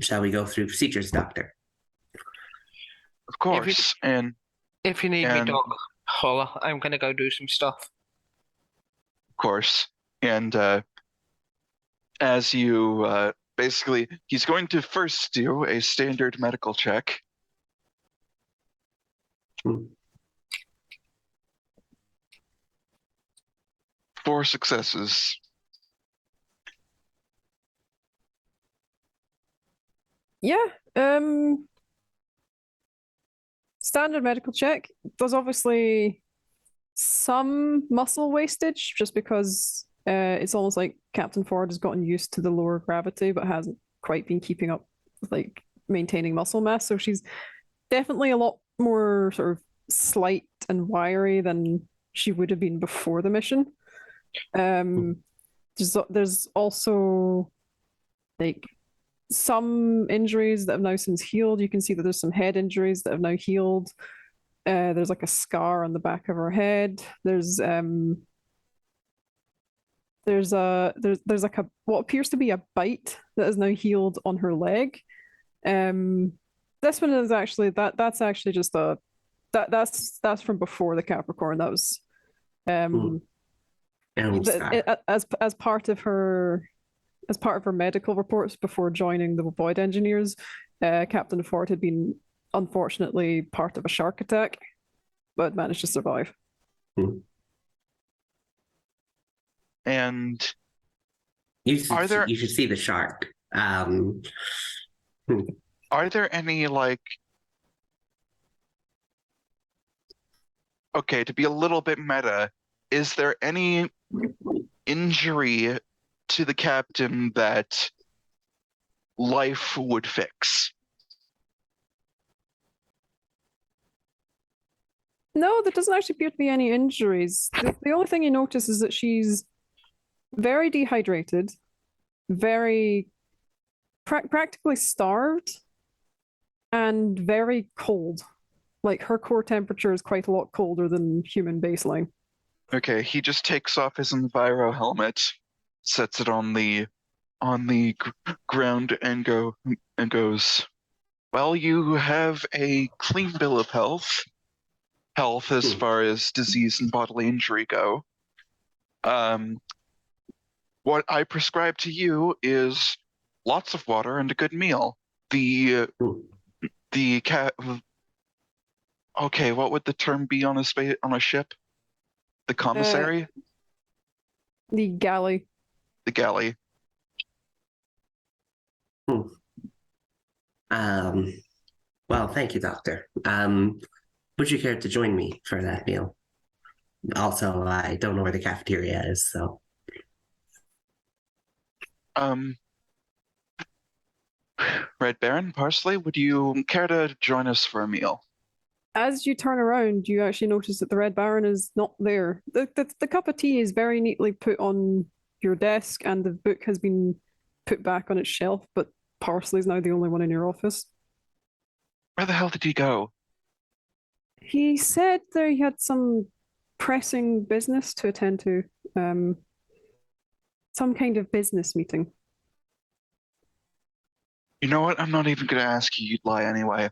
shall we go through procedures, Doctor? Of course. If you need me, And- Doc, holla, I'm gonna go do some stuff. Of course. And as you basically, he's going to first do a standard medical check. Hmm. 4 successes. Yeah. Standard medical check. There's obviously some muscle wastage just because it's almost like Captain Ford has gotten used to the lower gravity but hasn't quite been keeping up with like maintaining muscle mass. So she's definitely a lot more sort of slight and wiry than she would have been before the mission. There's also like some injuries that have now since healed. You can see that there's some head injuries that have now healed. There's like a scar on the back of her head. There's like a what appears to be a bite that is now healed on her leg. This one is actually that's actually just that's from before the Capricorn. That was as part of her medical reports before joining the Void Engineers. Captain Ford had been unfortunately part of a shark attack, but managed to survive. And you should see the shark. are there any okay, to be a little bit meta, is there any injury to the captain that life would fix? No, there doesn't actually appear to be any injuries. The only thing you notice is that she's very dehydrated, very practically starved, and very cold. Like her core temperature is quite a lot colder than human baseline. Okay, he just takes off his enviro helmet, sets it on the ground, and goes, well, you have a clean bill of health as far as disease and bodily injury go. What I prescribe to you is lots of water and a good meal. The cat. Okay, what would the term be on a ship? The commissary, The galley. the galley. Well, thank you, Doctor. Would you care to join me for that meal? Also, I don't know where the cafeteria is, so. Red Baron, Parsley, would you care to join us for a meal? As you turn around, you actually notice that the Red Baron is not there. The cup of tea is very neatly put on your desk, and the book has been put back on its shelf, but Parsley's now the only one in your office. Where the hell did he go? He said that he had some pressing business to attend to. Some kind of business meeting. You know what? I'm not even going to ask you. You'd lie anyway.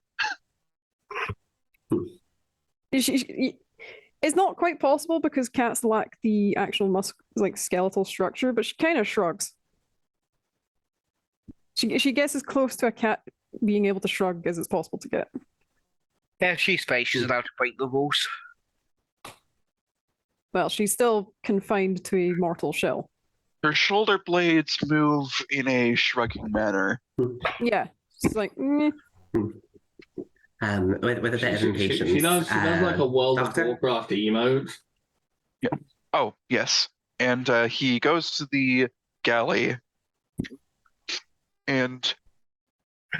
It's not quite possible because cats lack the actual skeletal structure, but she kind of shrugs. She gets as close to a cat being able to shrug as it's possible to get. Yeah, she's fine. She's allowed to break the rules. Well, she's still confined to a mortal shell. Her shoulder blades move in a shrugging manner. Yeah, it's like. With a bit of impatience. She does like a World Doctor? of Warcraft emote. Yeah. Oh, yes. And he goes to the galley. And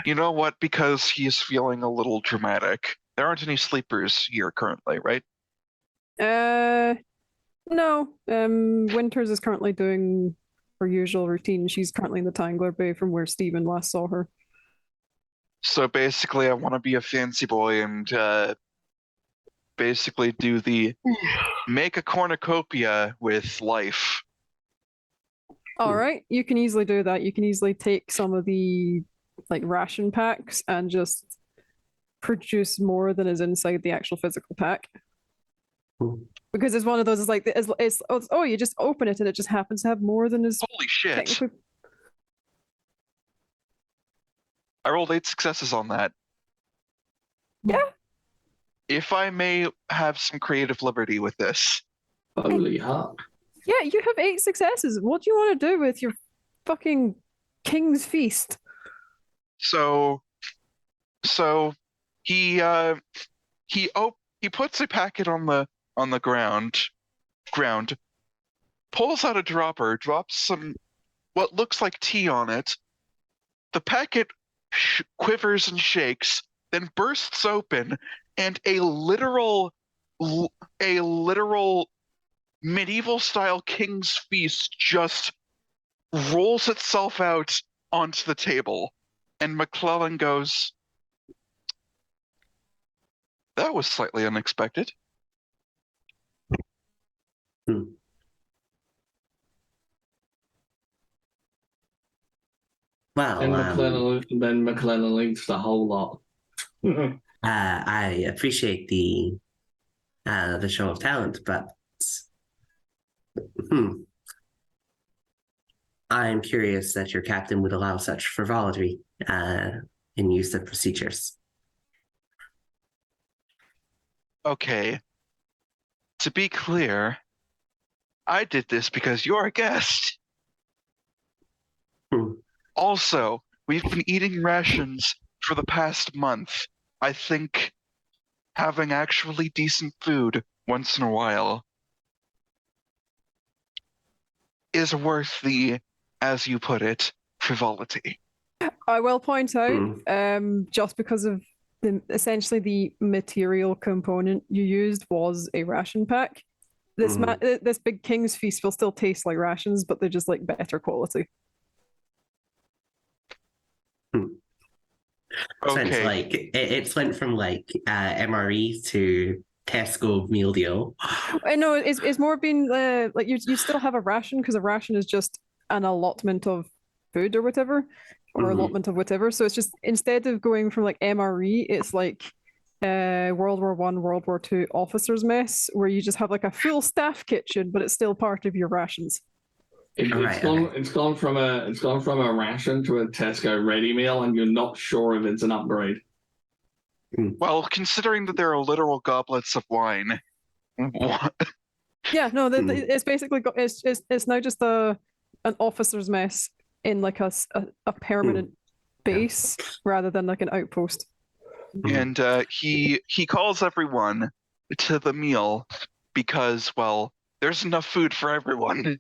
you know what? Because he's feeling a little dramatic. There aren't any sleepers here currently, right? No. Winters is currently doing her usual routine. She's currently in the Tangler Bay from where Stephen last saw her. So basically, I want to be a fancy boy and basically do the make a cornucopia with life. All right, you can easily do that. You can easily take some of the ration packs and just produce more than is inside the actual physical pack. Because it's one of those. You just open it and it just happens to have more than is Holy shit! technically. I rolled 8 successes on that. Yeah. If I may have some creative liberty with this. Holy fuck. Yeah, you have 8 successes. What do you want to do with your fucking king's feast? So he puts a packet on the ground, pulls out a dropper, drops some what looks like tea on it. The packet quivers and shakes, then bursts open, and a literal medieval style king's feast just rolls itself out onto the table. And McClellan goes, "That was slightly unexpected." Well, then McClellan links the whole lot. I appreciate the show of talent, but I'm curious that your captain would allow such frivolity in use of procedures. Okay. To be clear, I did this because you're a guest. Also, we've been eating rations for the past month. I think having actually decent food once in a while is worth the, as you put it, frivolity. I will point out, just because of essentially the material component you used was a ration pack. This big king's feast will still taste like rations, but they're just better quality. So Okay. it's went from MRE to Tesco meal deal. I know it's more been you still have a ration because a ration is just an allotment of food or whatever, or allotment of whatever. So it's just instead of going from MRE, it's World War I, World War II officers mess, where you just have a full staff kitchen, but it's still part of your rations. Right, It's gone from a ration to a Tesco ready meal, and you're not sure if it's an upgrade. Well, considering that there are literal goblets of wine, what? Yeah, no, it's basically it's now just an officer's mess in like a permanent base rather than like an outpost. And he calls everyone to the meal because, well, there's enough food for everyone.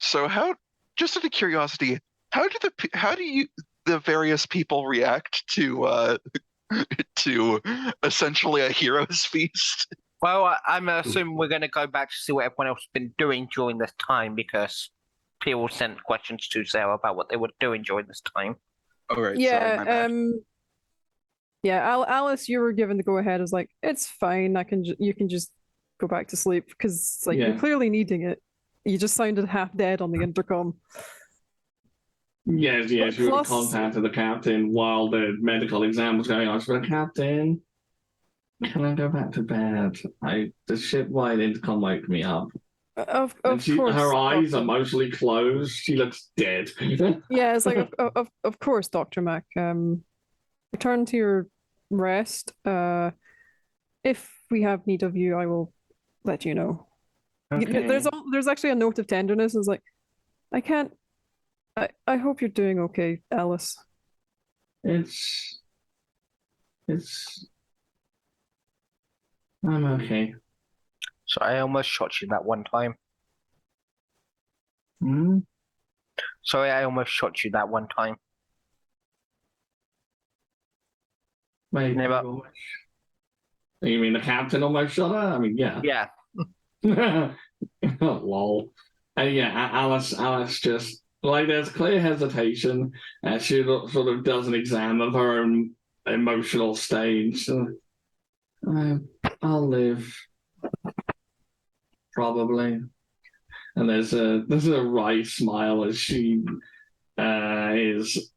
So just out of curiosity, how do the various people react to to essentially a hero's feast? Well, I'm assuming we're going to go back to see what everyone else has been doing during this time because people sent questions to Sarah about what they were doing during this time. All right, Yeah, sorry, my bad. yeah, Alice, you were given the go ahead as like it's fine. You can just go back to sleep because like you're clearly needing it. You just sounded half dead on the intercom. Yes, you would have Plus- contacted the captain while the medical exam was going on. So, Captain, can I go back to bed? The ship-wide intercom woke me up. Of And course, her eyes are Doctor. mostly closed. She looks dead. Yeah, it's like of course, Dr. Mac. Return to your rest. If we have need of you, I will let you know. Okay. There's actually a note of tenderness. It's like, I can't. I hope you're doing okay, Alice. It's. I'm okay. So I almost shot you that one time. Hmm? Sorry, I almost shot you that one time. Wait, Never. you mean the captain almost shot her? I mean, yeah. Yeah. Lol. Yeah, Alice just like there's clear hesitation. She sort of does an exam of her own emotional stage. I'll live, probably. And there's a wry smile as she is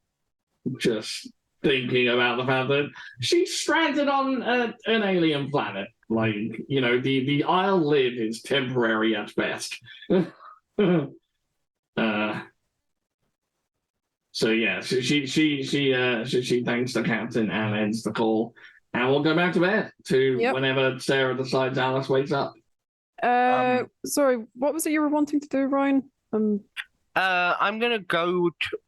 just thinking about the fact that she's stranded on an alien planet. Like, you know, the Isle lid is temporary at best. So yeah, she thanks the captain and ends the call, and we'll go back to bed whenever Sarah decides Alice wakes up. Sorry, what was it you were wanting to do, Ryan? I'm gonna go to.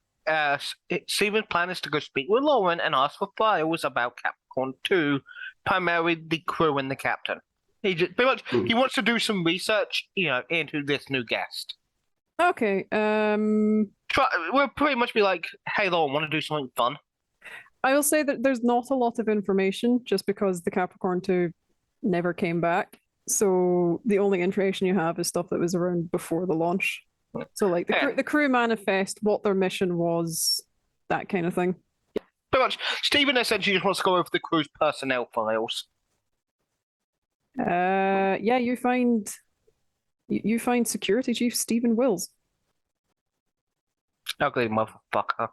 Steven's plan is to go speak with Lauren and ask for files about Capricorn 2, primarily the crew and the captain. He just pretty much he wants to do some research, into this new guest. Okay. We'll pretty much be like, "Hey, Lauren, want to do something fun?" I will say that there's not a lot of information just because the Capricorn 2 never came back. So the only information you have is stuff that was around before the launch. So like the crew manifest, what their mission was, that kind of thing. Pretty much, Steven essentially just wants to go over the crew's personnel files. Yeah, you find Security Chief Stephen Wills. Ugly motherfucker.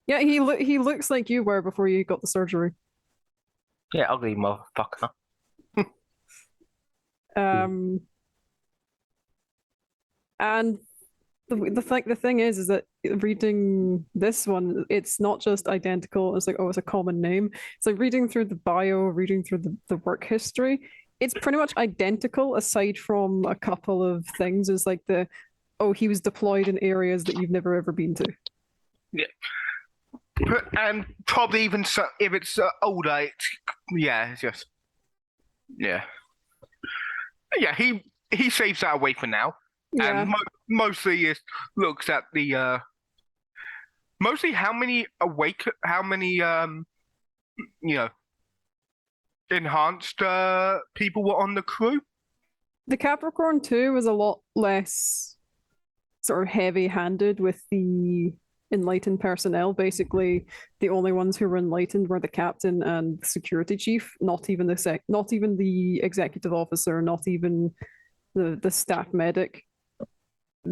Yeah, he looks like you were before you got the surgery. Yeah, ugly motherfucker. And the thing is that reading this one, it's not just identical. It's like, oh, it's a common name. It's like reading through the bio, reading through the work history. It's pretty much identical, aside from a couple of things. It's like he was deployed in areas that you've never ever been to. Yeah. And probably even so, if it's older, it's just, yeah. He saves that away for now. Yeah. And mostly looks at the mostly how many enhanced people were on the crew. The Capricorn 2 was a lot less sort of heavy-handed with the enlightened personnel. Basically, the only ones who were enlightened were the captain and the security chief, not even the executive officer, not even the staff medic.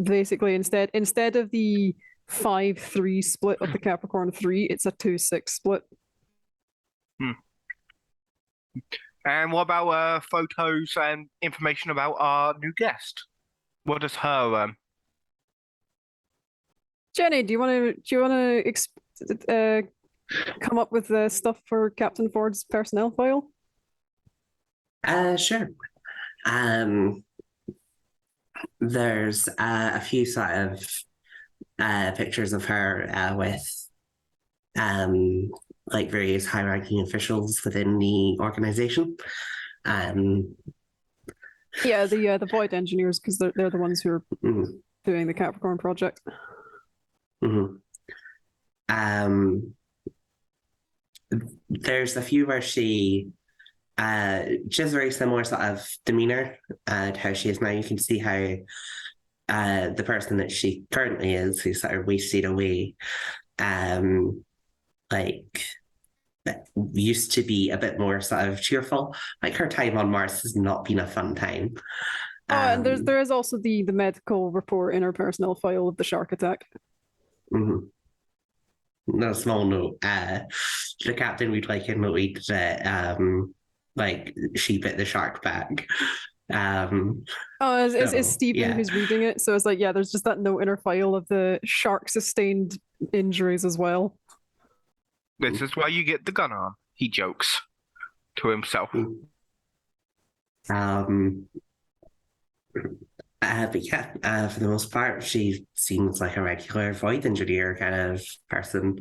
Basically, instead of the 5-3 split of the Capricorn 3, it's a 2-6 split. And what about photos and information about our new guest? What does her Jenny, do you want to come up with the stuff for Captain Ford's personnel file? Sure. There's a few sort of pictures of her with like various high-ranking officials within the organization. Yeah, the Void engineers, because they're the ones who are mhm, doing the Capricorn project. mhm. There's a few where she just very similar sort of demeanor to how she is now. You can see how the person that she currently is, who's sort of wasted away, like used to be a bit more sort of cheerful. Like her time on Mars has not been a fun time. Oh, and there is also the medical report in her personnel file of the shark attack. Mhm. No small note. The captain would like a note that like she bit the shark back. Oh, it's So, Stephen yeah. who's reading it, so it's like, yeah, there's just that note in her file of the shark sustained injuries as well. This is why you get the gun arm, he jokes to himself. But yeah, for the most part, she seems like a regular void engineer kind of person.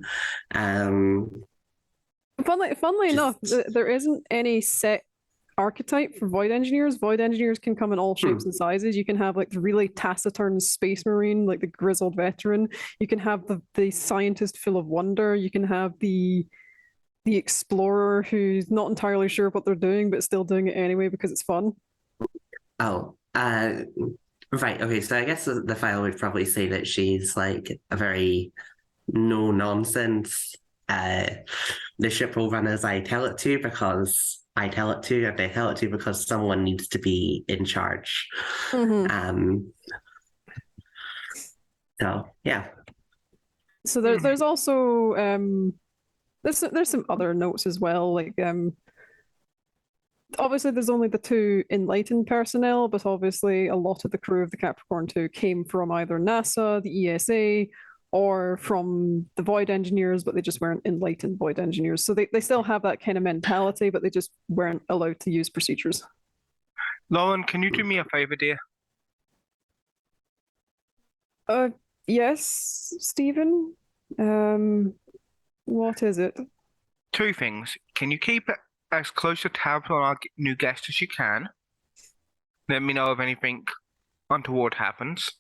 Funnily enough, Just- there isn't any set archetype for void engineers. Void engineers can come in all shapes and sizes. You can have like the really taciturn space marine, like the grizzled veteran. You can have the scientist full of wonder. You can have the explorer who's not entirely sure what they're doing, but still doing it anyway because it's fun. Oh, right. Okay, so I guess the file would probably say that she's like a very no nonsense. The ship will run as I tell it to because I tell it to, and I tell it to because someone needs to be in charge. Mhm. So yeah. So there's also there's some other notes as well, like obviously there's only the two enlightened personnel, but obviously a lot of the crew of the Capricorn 2 came from either NASA, the ESA, or from the Void engineers, but they just weren't enlightened Void engineers. So they still have that kind of mentality, but they just weren't allowed to use procedures. Lauren, can you do me a favor, dear? Yes, Stephen. What is it? Two things. Can you keep as close a tabs on our new guest as you can? Let me know if anything untoward happens.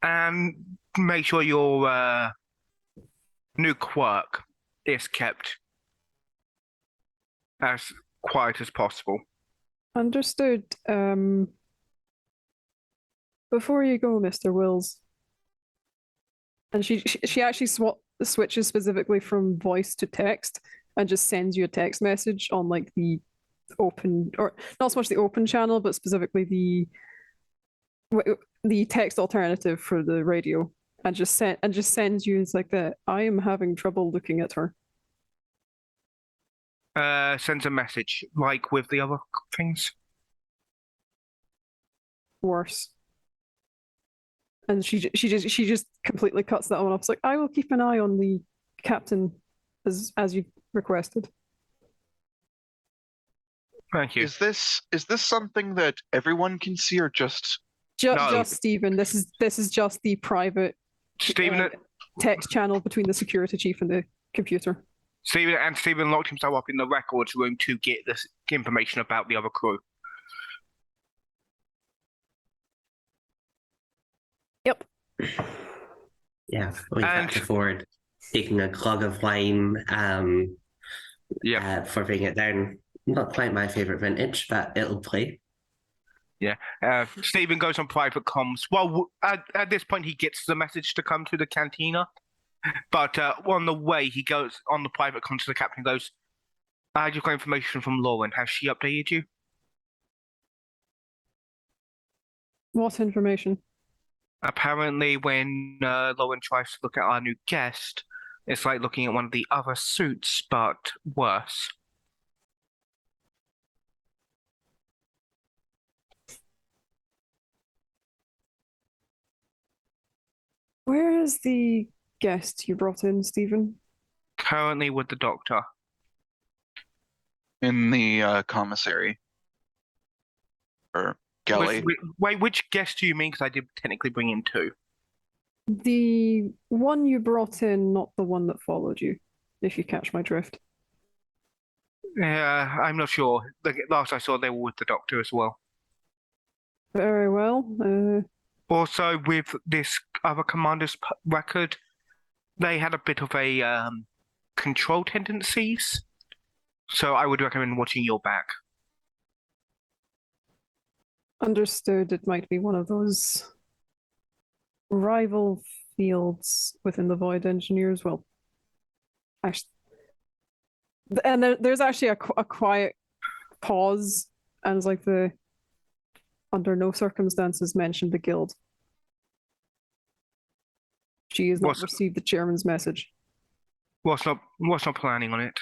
And make sure your new quirk is kept as quiet as possible. Understood. Before you go, Mr. Wills, and she actually switches specifically from voice to text and just sends you a text message on like the open, or not so much the open channel, but specifically the text alternative for the radio, and just sends you, it's like that I am having trouble looking at her. Sends a message like with the other things. Worse. And she just completely cuts that one off. It's like, I will keep an eye on the captain as you requested. Thank you. Is this something that everyone can see, or just No. Just Stephen. This is just the private Stephen, text channel between the security chief and the computer. Stephen locked himself up in the records room to get this information about the other crew. Yep. Yeah, we And- Captain Ford taking a glug of wine Yeah. for bringing it down. Not quite my favorite vintage, but it'll play. Stephen goes on private comms. Well, at this point, he gets the message to come to the cantina. But on the way, he goes on the private comms to the captain and goes, I just got information from Lauren. Has she updated you? What information? Apparently, when Lauren tries to look at our new guest, it's like looking at one of the other suits, but worse. Where is the guest you brought in, Stephen? Currently with the doctor. In the commissary. Or galley. Wait, which guest do you mean? Because I did technically bring in two. The one you brought in, not the one that followed you, if you catch my drift. I'm not sure. Last I saw, they were with the doctor as well. Very well. Also, with this other commander's record, they had a bit of a control tendencies. So I would recommend watching your back. Understood. It might be one of those rival fields within the Void Engineers. Well, actually, and there's actually a quiet pause, and it's like the under no circumstances mention the guild. She has not received the chairman's message. What's not planning on it?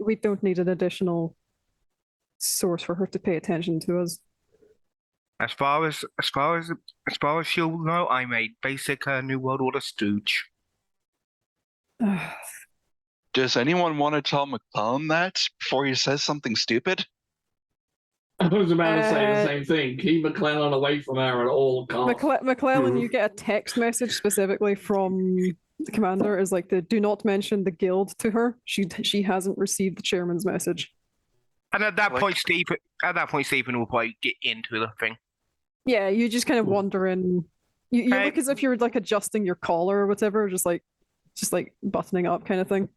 We don't need an additional source for her to pay attention to us. As far as she'll know, I'm a basic New World Order stooge. Does anyone want to tell McClellan that before he says something stupid? I was about to say the same thing. Keep McClellan away from her at all costs. McClellan, you get a text message specifically from the commander is like the do not mention the guild to her. She hasn't received the chairman's message. And at that point, Stephen will probably get into the thing. Yeah, you just kind of wander in. You look as if you're like adjusting your collar or whatever, just like buttoning up kind of thing.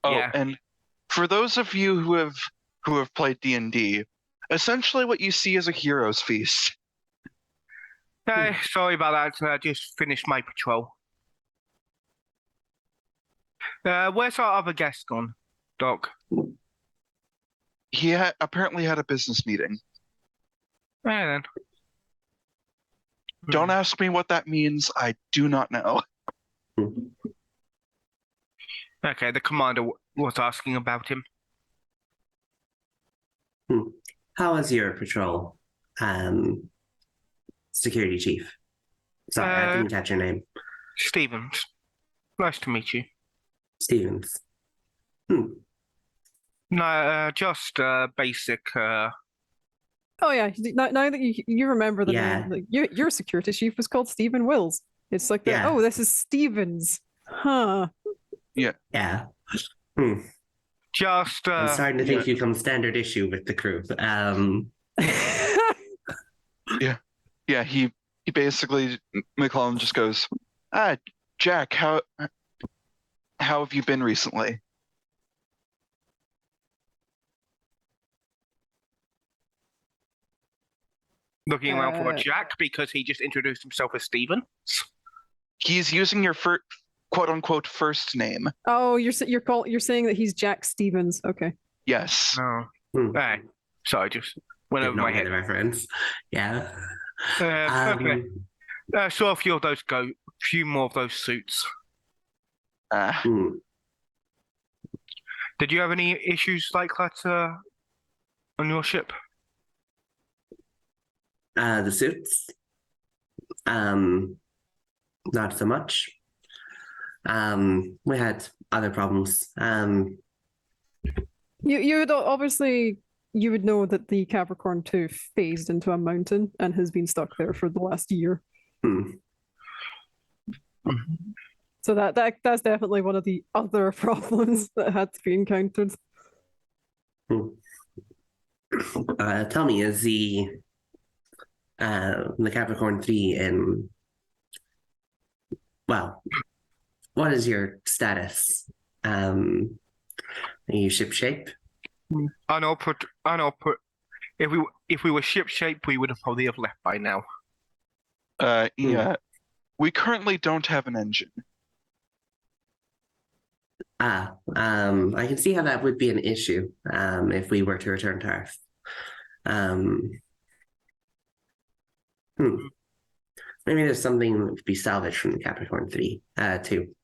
Oh, Yeah. And for those of you who have played D&D, essentially what you see is a hero's feast. Hey, sorry about that. I just finished my patrol. Where's our other guest gone, Doc? He apparently had a business meeting. Right then. Don't ask me what that means. I do not know. Okay, the commander was asking about him. How was your patrol, security chief? Sorry, I didn't catch your name. Stevens. Nice to meet you. Stevens. No, just basic. Oh yeah, now that you remember the Yeah. name, like, your security chief was called Stephen Wills. It's like Yeah. oh, this is Stevens, huh? Yeah. Just. I'm starting to think you come standard issue with the crew. Yeah, he basically, McClellan just goes, Jack, how have you been recently? Looking around for a Jack because he just introduced himself as Stephen. He's using your quote unquote first name. Oh, you're saying that he's Jack Stevens. Okay. Yes. Oh. Hey, sorry, just went over Did my not get head. the reference. Yeah. Okay. So a few of those few more of those suits. Did you have any issues like that on your ship? The suits. Not so much. We had other problems. You would obviously you would know that the Capricorn 2 phased into a mountain and has been stuck there for the last year. So that's definitely one of the other problems that had to be encountered. Tell me, is the Capricorn 3 in? Well, what is your status? Are you ship shape? I know. If we were ship shape, we would have probably have left by now. Yeah. We currently don't have an engine. I can see how that would be an issue if we were to return to Earth. Maybe there's something that could be salvaged from the Capricorn 3, 2.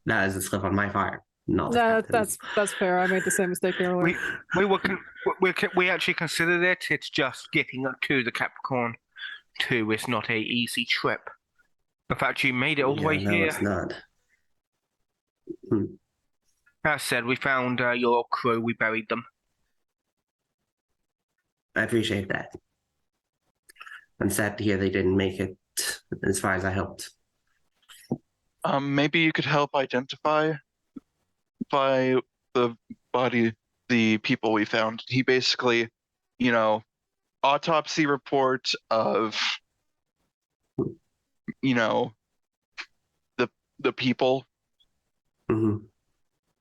That is a slip on my part. not the Nah, captain. that's fair. I made the same mistake earlier. We actually considered it. It's just getting to the Capricorn 2 is not a easy trip. In fact, you made it all the way no, here. it's not. As said, we found your crew. We buried them. I appreciate that. I'm sad to hear they didn't make it as far as I hoped. Maybe you could help identify by the body the people we found. He basically, autopsy report of, the people, Mhm.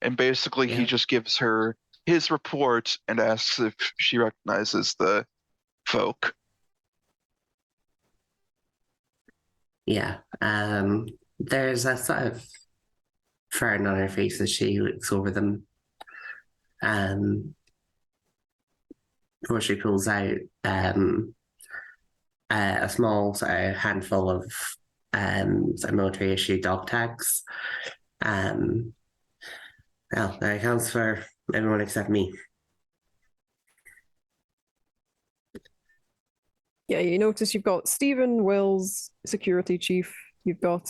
and basically he Yeah. just gives her his report and asks if she recognizes the folk. Yeah. There's a sort of frown on her face as she looks over them. Before she pulls out a small sort of handful of sort of military issue dog tags. Well, that accounts for everyone except me. Yeah, you notice you've got Stephen Wills, security chief. You've got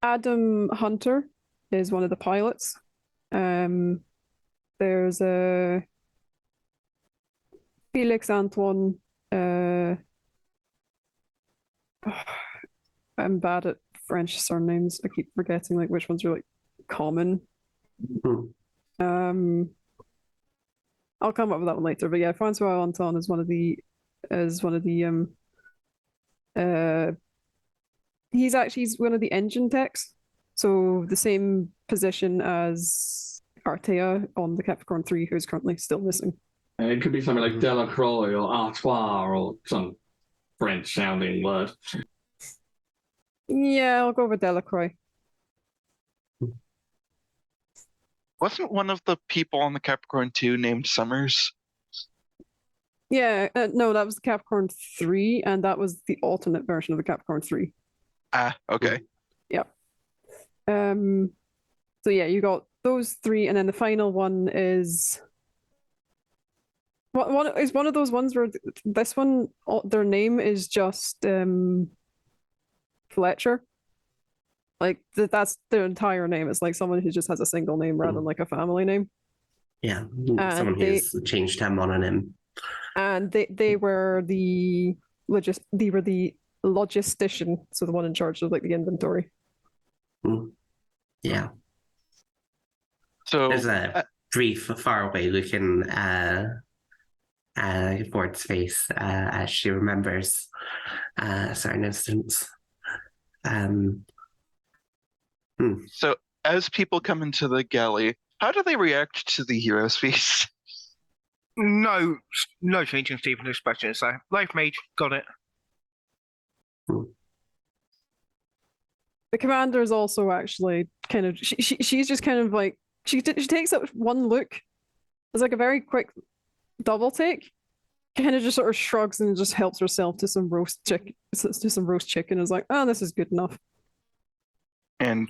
Adam Hunter is one of the pilots. There's a Felix Antoine. I'm bad at French surnames. I keep forgetting like which ones are like common. Hmm. I'll come up with that one later. But yeah, Francois Anton is one of the he's one of the engine techs. So the same position as Artea on the Capricorn 3, who's currently still missing. And it could be something like Delacroix or Artois or some French sounding word. Yeah, I'll go with Delacroix. Wasn't one of the people on the Capricorn 2 named Summers? Yeah, no, that was the Capricorn 3, and that was the alternate version of the Capricorn 3. Ah, okay. Yep. So yeah, you got those three, and then the final one is one of those ones where this one their name is just Fletcher. Like that's their entire name. It's like someone who just has a single name rather than like a family name. Yeah, And someone who's changed him on him. And they were the logistician, so the one in charge of like the inventory. Yeah. So There's a brief, faraway looking Ford's face as she remembers a certain instance. So as people come into the galley, how do they react to the hero's feast? No change in Stephen's expression. So, life mage, got it. The commander is also actually kind of she's just kind of like she takes up one look. It's like a very quick double take. Kind of just sort of shrugs and just helps herself to some roast chicken. And is like, oh, this is good enough. And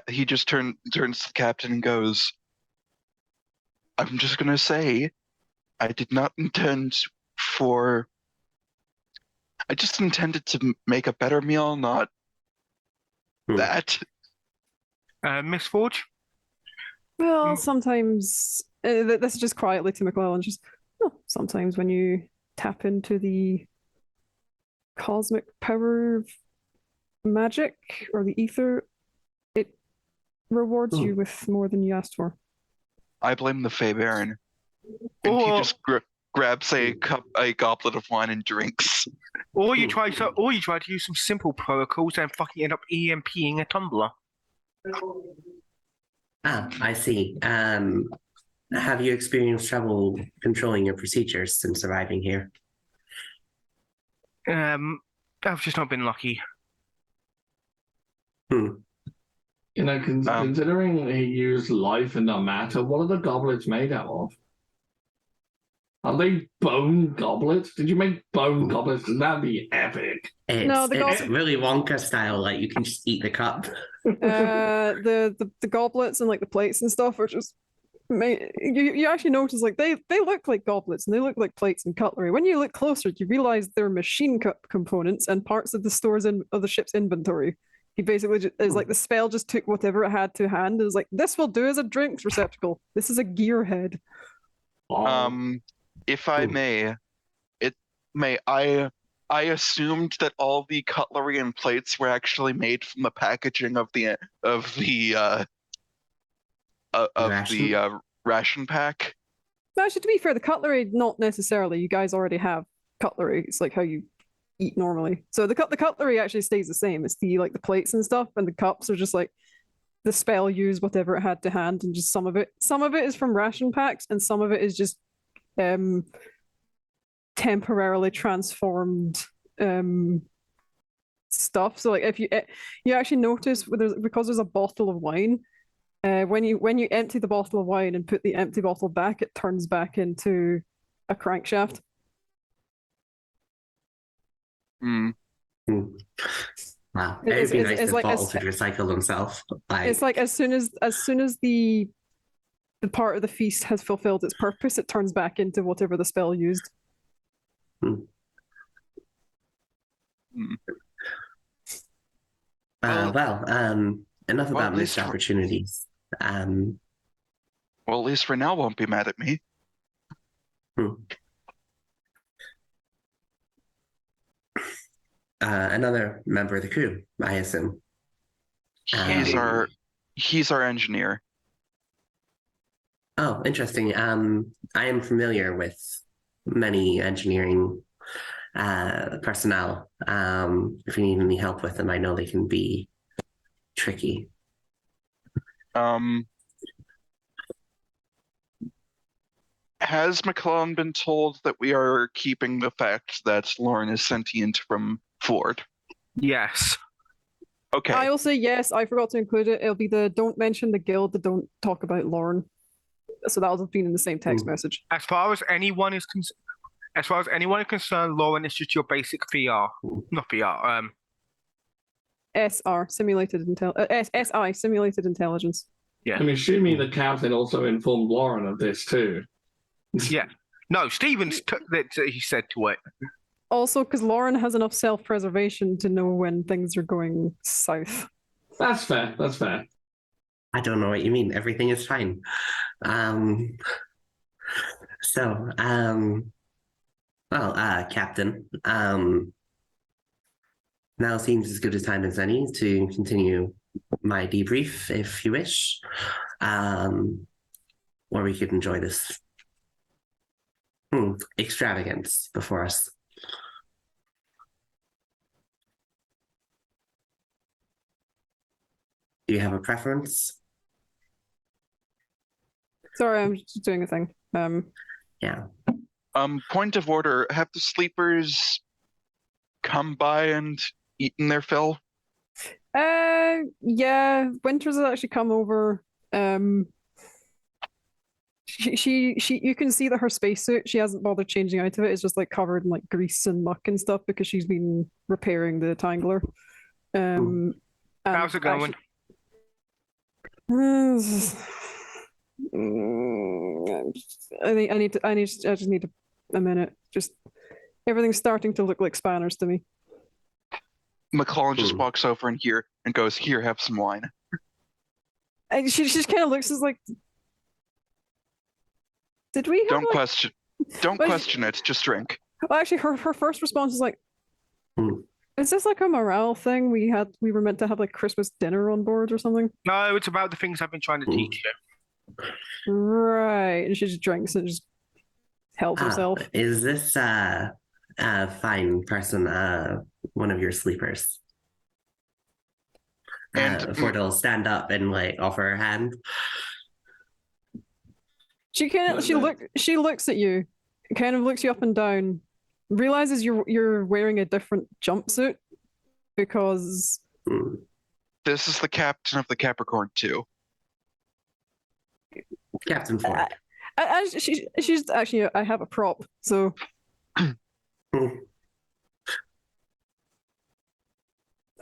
he just turns to the captain and goes, I'm just gonna say, I just intended to make a better meal, not that. Miss Forge? Well, sometimes this is just quietly to McClellan. Just sometimes when you tap into the cosmic power of magic or the ether, it rewards you with more than you asked for. I blame the Fey Baron. And he just grabs a goblet of wine and drinks. Or you try to use some simple protocols and fucking end up EMPing a tumbler. I see. Have you experienced trouble controlling your procedures since arriving here? I've just not been lucky. Considering he used life and no matter, what are the goblets made out of? Are they bone goblets? Did you make bone goblets? That'd be epic. No, the It's really Wonka style, like you can just eat the cup. The goblets and like the plates and stuff are just you actually notice like they look like goblets and they look like plates and cutlery. When you look closer, you realize they're machine components and parts of the stores of the ship's inventory. He basically is like the spell just took whatever it had to hand and was like, this will do as a drinks receptacle. This is a gearhead. If I may, I assumed that all the cutlery and plates were actually made from the packaging of the ration pack. No, actually, to be fair, the cutlery not necessarily. You guys already have cutlery. It's like how you eat normally. So the cutlery actually stays the same. It's the plates and stuff, and the cups are just like the spell used whatever it had to hand, and just some of it is from ration packs, and some of it is just temporarily transformed stuff. So like if you actually notice because there's a bottle of wine, when you empty the bottle of wine and put the empty bottle back, it turns back into a crankshaft. Wow, it'd be nice if bottles could recycle themselves. It's like as soon as the part of the feast has fulfilled its purpose, it turns back into whatever the spell used. Enough about missed opportunities. Well, at least for now, won't be mad at me. Another member of the crew, I assume. He's our engineer. Oh, interesting. I am familiar with many engineering personnel. If you need any help with them, I know they can be tricky. Has McClellan been told that we are keeping the fact that Lauren is sentient from Ford? Yes. Okay. I will say yes. I forgot to include it. It'll be the don't mention the guild, the don't talk about Lauren. So that'll have been in the same text message. As far as anyone is concerned, Lauren is just your basic VR, not VR. SR simulated SI simulated intelligence. Yeah. I'm assuming the captain also informed Lauren of this too. Yeah. No, Stevens took that he said to it. Also, because Lauren has enough self-preservation to know when things are going south. That's fair. That's fair. I don't know what you mean. Everything is fine. Captain, now seems as good a time as any to continue my debrief, if you wish. Or we could enjoy this extravagance before us. Do you have a preference? Sorry, I'm just doing a thing. Yeah. Point of order, have the sleepers come by and eaten their fill? Yeah, Winters has actually come over. She you can see that her spacesuit, she hasn't bothered changing out of it. It's just like covered in like grease and muck and stuff because she's been repairing the Tangler. How's it going? I just need a minute. Just everything's starting to look like spanners to me. McClellan just walks over in here and goes, "Here, have some wine." And she just kind of looks as like, did we? Don't question it. Just drink. Well, actually, her first response is like, is this like a morale thing? We were meant to have like Christmas dinner on board or something. No, it's about the things I've been trying to teach you. Right, and she just drinks and just helps herself. Is this a fine person one of your sleepers? And Ford'll stand up and like offer her hand. She looks at you, kind of looks you up and down, realizes you're wearing a different jumpsuit because this is the captain of the Capricorn 2. Captain Ford. She's actually. I have a prop, so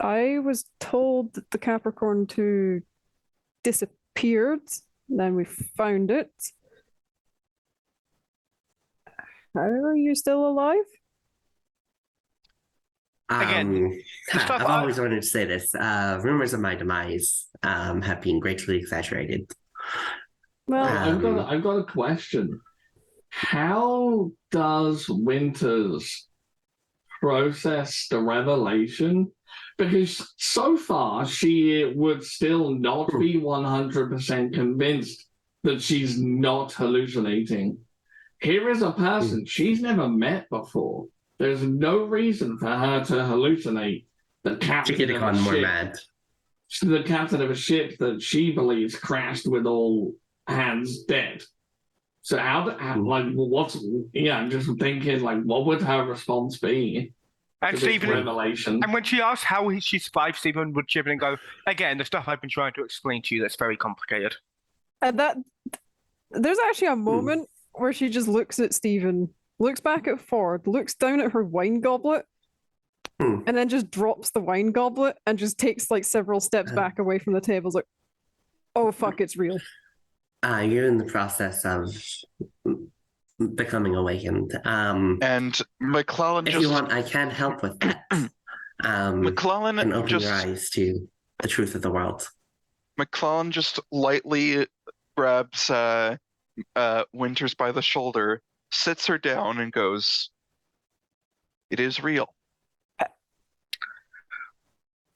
I was told that the Capricorn 2 disappeared. Then we found it. How are you still alive? Again, the stuff I've I- always wanted to say this. Rumors of my demise have been greatly exaggerated. Well, I've got a question. How does Winters process the revelation? Because so far she would still not be 100% convinced that she's not hallucinating. Here is a person she's never met before. There's no reason for her to hallucinate the She captain could have of gone a more ship. mad. The captain of a ship that she believes crashed with all hands dead. So I'm just thinking, like, what would her response be And to this Stephen, revelation? and when she asked how she survived, Stephen would chip in and go, again, the stuff I've been trying to explain to you that's very complicated. and there's actually a moment where she just looks at Stephen, looks back at Ford, looks down at her wine goblet, and then just drops the wine goblet and just takes like several steps back away from the table. It's like, oh fuck, it's real. You're in the process of becoming awakened. And McClellan If just you want, I can help with that. McClellan and open just your eyes to the truth of the world. McClellan just lightly grabs Winters by the shoulder, sits her down, and goes, "It is real."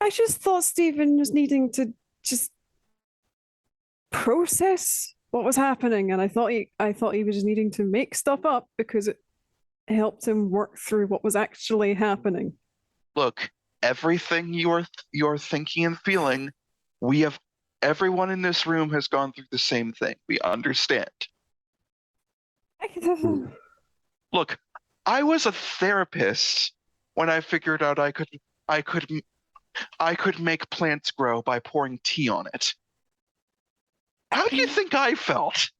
I just thought Stephen was needing to just process what was happening, and I thought he was just needing to make stuff up because it helped him work through what was actually happening. Look, everything you're thinking and feeling, everyone in this room has gone through the same thing. We understand. Look, I was a therapist when I figured out I could make plants grow by pouring tea on it. How do you think I felt?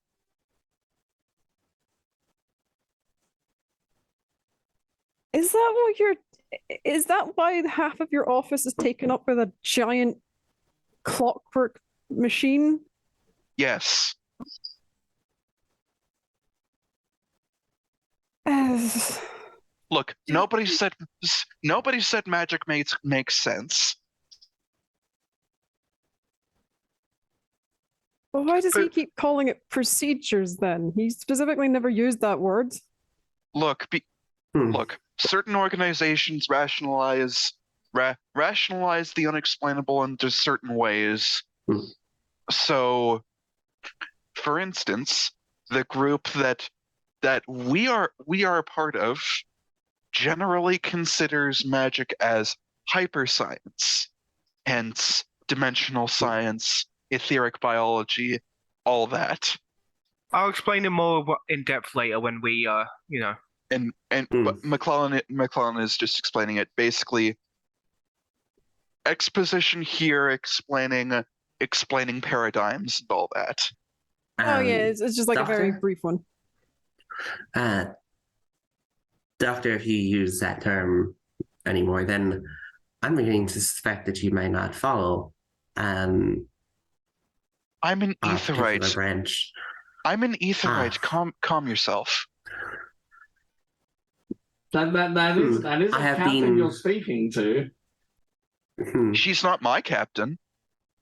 Is that why half of your office is taken up with a giant clockwork machine? Yes. Look, nobody said magic makes sense. Well, why does he keep calling it procedures then? He specifically never used that word. Look, certain organizations rationalize the unexplainable in just certain ways. So, for instance, the group that we are a part of generally considers magic as hyperscience, hence dimensional science, etheric biology, all that. I'll explain it more in depth later when we, But McClellan is just explaining it. Basically, exposition here, explaining paradigms and all that. Oh yeah, it's just like a very Doctor? brief one. Doctor, if you use that term anymore, then I'm beginning to suspect that you may not follow I'm an a particular etherite. branch. I'm an etherite. Calm yourself. That is a I have captain been- you're speaking to. She's not my captain.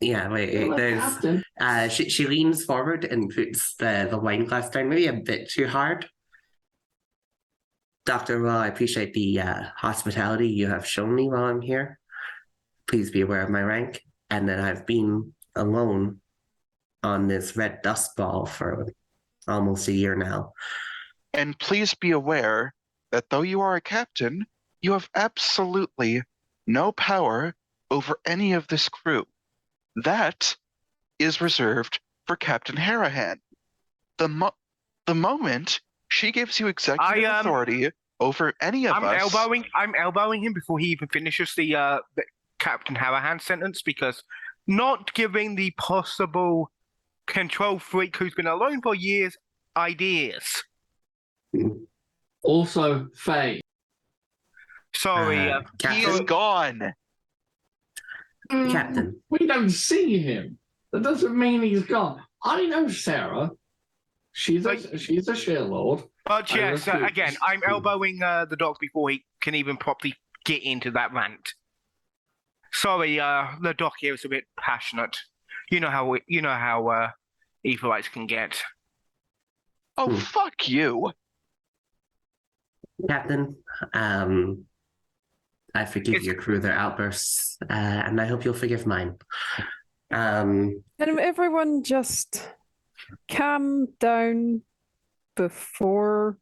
Yeah, wait. Well, There's captain. she leans forward and puts the wine glass down, maybe a bit too hard. Doctor, well, I appreciate the hospitality you have shown me while I'm here. Please be aware of my rank, and that I've been alone on this red dust ball for almost a year now. And please be aware that though you are a captain, you have absolutely no power over any of this crew. That is reserved for Captain Harahan. The moment she gives you executive authority over any of us. I'm elbowing him before he even finishes the Captain Harahan sentence, because not giving the possible control freak who's been alone for years ideas. Also, Faye. Sorry, He Captain. is gone. Captain. We don't see him. That doesn't mean he's gone. I know Sarah. She's a Shearlord. but I yes, refuse. again, I'm elbowing the dog before he can even properly get into that rant. Sorry, the doc here is a bit passionate. You know how Evilites can get. Oh, fuck you. Captain, I forgive your crew their outbursts, and I hope you'll forgive mine. Can everyone just calm down before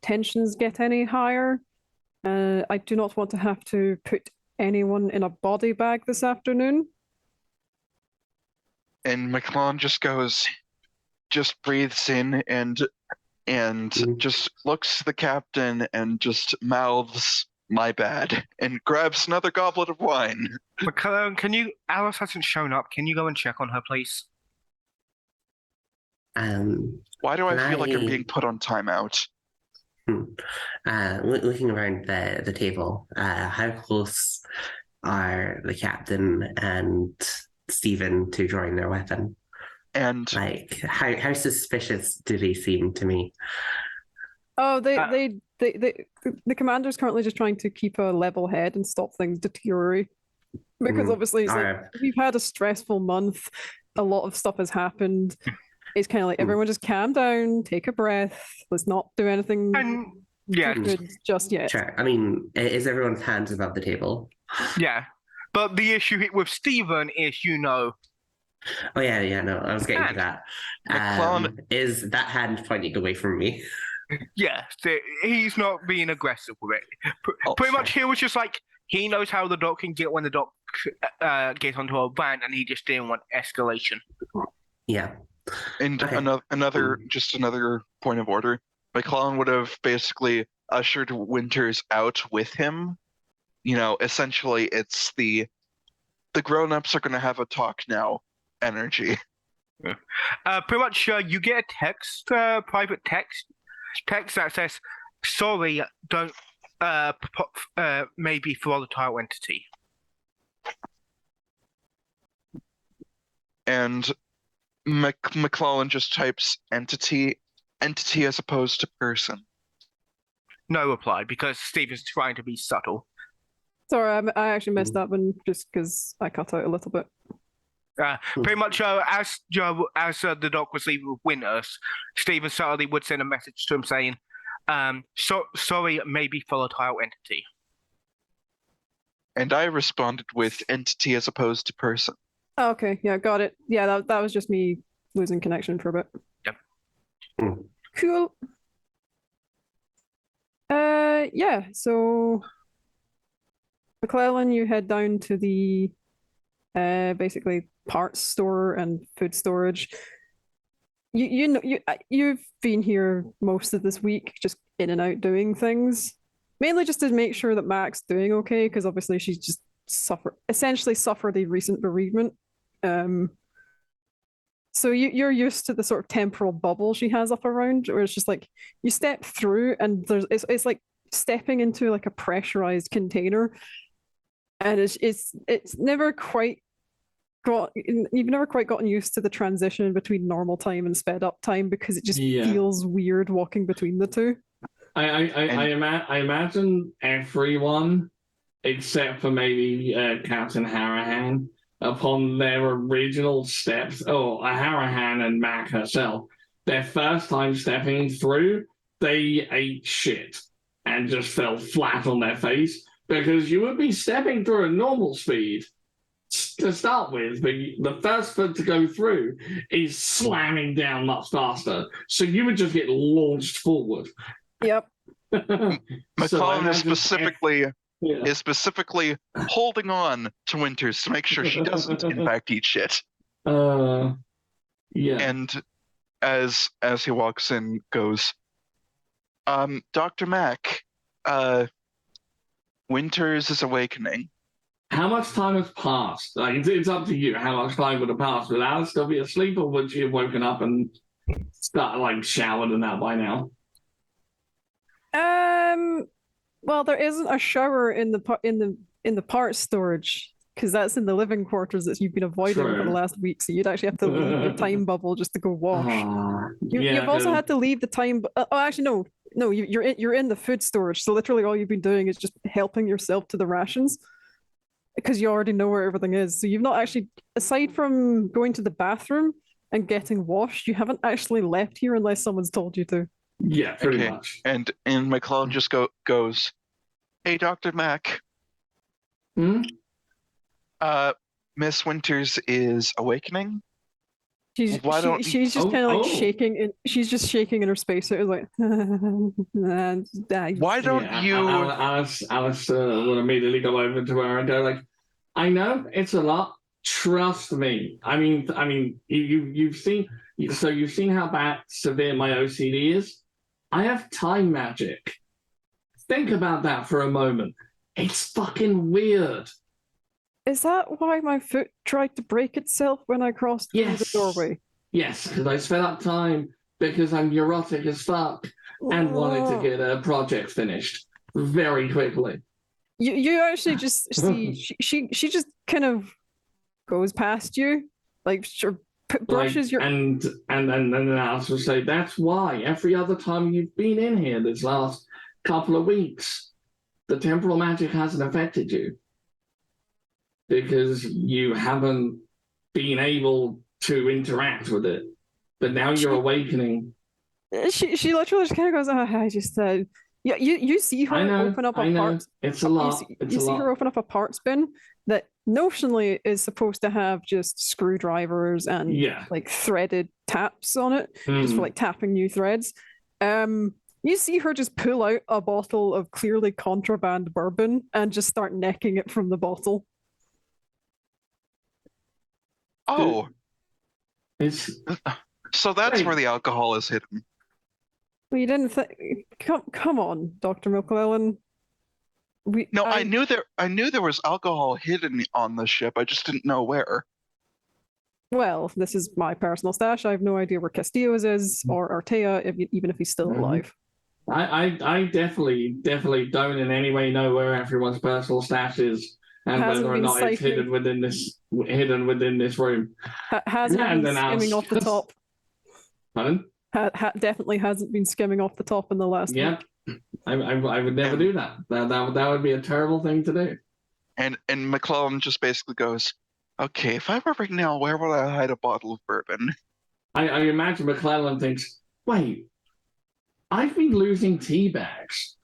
tensions get any higher? I do not want to have to put anyone in a body bag this afternoon. And McClellan just breathes in and just looks to the captain and just mouths, "My bad," and grabs another goblet of wine. McClellan, Alice hasn't shown up. Can you go and check on her, please? Why do I feel like I'm being put on timeout? Looking around the table, how close are the captain and Stephen to drawing their weapon? And Like, how suspicious do they seem to me? Oh, the commander's currently just trying to keep a level head and stop things deteriorate. Because obviously it's like, we've had a stressful month, a lot of stuff has happened. It's kind of like everyone just calm down, take a breath. Let's not do anything stupid just yet. Sure. I mean, is everyone's hands above the table? Yeah, but the issue with Stephen is, Oh yeah, no, I was getting to that. McClellan- Is that hand pointing away from me? yeah, he's not being aggressive with it. Pretty much, he was just like, he knows how the doc can get when the doc gets onto a van, and he just didn't want escalation. Yeah. And Okay. another point of order. McClellan would have basically ushered Winters out with him. Essentially, it's the grown-ups are going to have a talk now energy. Pretty much, you get a text, private text that says, "Sorry, don't maybe volatile entity." And McClellan just types entity as opposed to person. No reply, because Steve is trying to be subtle. Sorry, I actually missed that one just because I cut out a little bit. Pretty much, as the doc was leaving with Winters, Stephen subtly would send a message to him saying, "Sorry, maybe volatile entity." And I responded with entity as opposed to person. Oh, okay, yeah, got it. Yeah, that was just me losing connection for a bit. Yep. Cool. Yeah, so McClellan, you head down to the basically parts store and food storage. You've been here most of this week, just in and out doing things, mainly just to make sure that Mac's doing okay, because obviously she's just essentially suffered a recent bereavement. So you're used to the sort of temporal bubble she has up around, where it's just like you step through and it's like stepping into like a pressurized container, and it's never quite you've never quite gotten used to the transition between normal time and sped up time, because it just feels weird walking between the two. I imagine everyone except for maybe Captain Harahan upon their original steps, Harahan and Mac herself, their first time stepping through, they ate shit and just fell flat on their face, because you would be stepping through at normal speed to start with, but the first foot to go through is slamming down much faster, so you would just get launched forward. Yep. McClellan is specifically holding on to Winters to make sure she doesn't in fact eat shit. Yeah. And as he walks in, goes, Dr. Mac, Winters is awakening. How much time has passed? Like, it's up to you. How much time would have passed? Would Alice still be asleep, or would she have woken up and start like showered and that by now. Well, there isn't a shower in the parts storage because that's in the living quarters that you've been avoiding for the True. last week. So you'd actually have to leave your time bubble just to go wash. You've also had to leave the time. Oh, actually, no. You're in the food storage. So literally, all you've been doing is just helping yourself to the rations because you already know where everything is. So you've not actually, aside from going to the bathroom and getting washed, you haven't actually left here unless someone's told you to. Yeah, pretty Okay. much. And McClellan just goes, "Hey, Dr. Mac, Hmm? Miss Winters is awakening. She's Why don't- she's just Oh, kind of like oh. shaking and she's just shaking in her spacesuit like Why don't Yeah, you?" Alice will immediately go over to her and go like, "I know it's a lot. Trust me. I mean, you've seen how bad severe my OCD is. I have time magic. Think about that for a moment. It's fucking weird. Is that why my foot tried to break itself when I crossed through the Yes. doorway? Yes, because I sped up time because I'm neurotic as fuck and wanted to get a project finished very quickly." You actually just see she just kind of goes past you, like sure brushes your. and then Alice will say, "That's why every other time you've been in here this last couple of weeks, the temporal magic hasn't affected you because you haven't been able to interact with it. But now you're awakening." She literally just kind of goes, "Oh, I just yeah." You see her I know, open up I a know. part. It's a lot. You see her open up a parts bin that notionally is supposed to have just screwdrivers and Yeah. like threaded taps on it, just for like tapping new threads. You see her just pull out a bottle of clearly contraband bourbon and just start necking it from the bottle. Oh, It's so that's Wait. where the alcohol is hidden. Well, you didn't think? Come on, Dr. McClellan. No, I knew there was alcohol hidden on the ship. I just didn't know where. Well, this is my personal stash. I have no idea where Castillo's is or Artea, even if he's still alive. I definitely don't in any way know where everyone's personal stash is and Hasn't whether or been not it's siphoning. hidden within this room. Hasn't Yeah, and been then skimming Alice off the just- top. Pardon? Definitely hasn't been skimming off the top in the last Yeah, week. I would never do that. That would be a terrible thing to do. And McClellan just basically goes, "Okay, if I were right now, where would I hide a bottle of bourbon?" I imagine McClellan thinks, "Wait, I've been losing tea bags."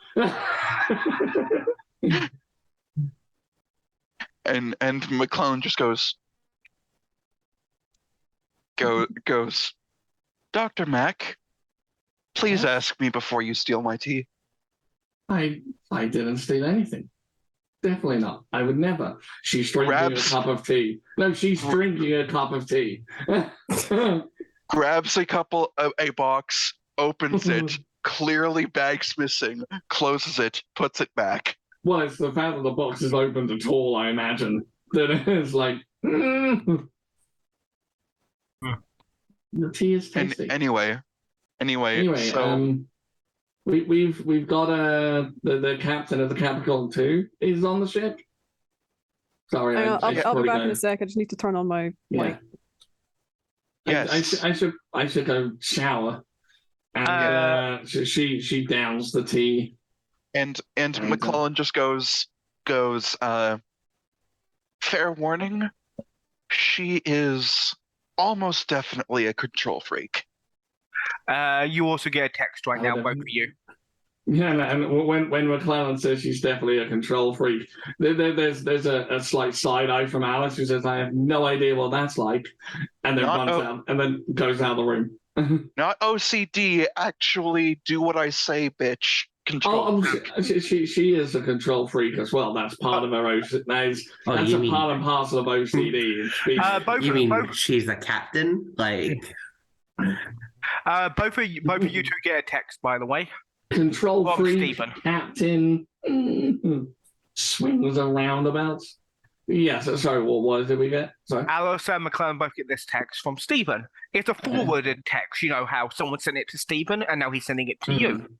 And McClellan just goes, "Dr. Mac, please ask me before you steal my tea." I didn't steal anything. Definitely not. I would never. She's drinking Grabs- a cup of tea. No, she's drinking a cup of tea. Grabs a box, opens it, clearly bags missing, closes it, puts it back. Well, it's the fact that the box is opened at all, I imagine. That it's like, the tea is And tasty. anyway, so we've got the captain of the Capricorn 2 is on the ship. Sorry, Hang on, I should I'll be probably back in go. a sec. I just need to turn on my mic. yes, I should go shower. And she downs the tea. and Okay. McClellan just goes, "Fair warning, she is almost definitely a control freak." You also get a text right now, Oh, both of you. Yeah, and when McClellan says she's definitely a control freak, there's a slight side eye from Alice who says, "I have no idea what that's like," and then Not runs out and then goes out of the room. Not OCD, actually do what I say, bitch. Control. She is a control freak as well. That's part of her OCD. That's you a mean- part and parcel of OCD. You mean she's a captain? Like, both of you two get a text, by the way. Control Well, freak, Stephen. captain, swings and roundabouts. Yes. Sorry. What did we get? Sorry. Alice and McClellan both get this text from Stephen. It's a forwarded text. You know how someone sent it to Stephen and now he's sending it to you.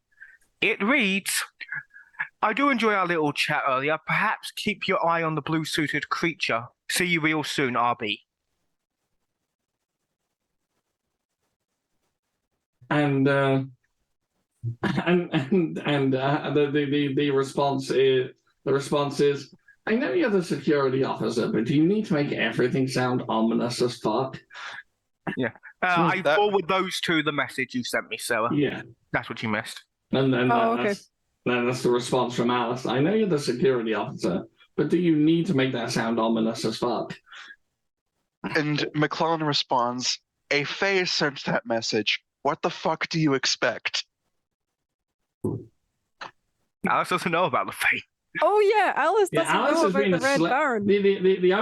It reads, I do enjoy our little chat earlier. Perhaps keep your eye on the blue-suited creature. See you real soon, RB. And the response is, I know you're the security officer, but do you need to make everything sound ominous as fuck? Yeah. I forward those to the message you sent me, Sarah. Yeah. That's what you missed. And okay. That's the response from Alice. I know you're the security officer, but do you need to make that sound ominous as fuck? And McClellan responds, a Fae sent that message. What the fuck do you expect? Alice doesn't know about the Fae. Oh yeah, Alice Yeah, doesn't Alice know has about been the Red asleep. Baron. The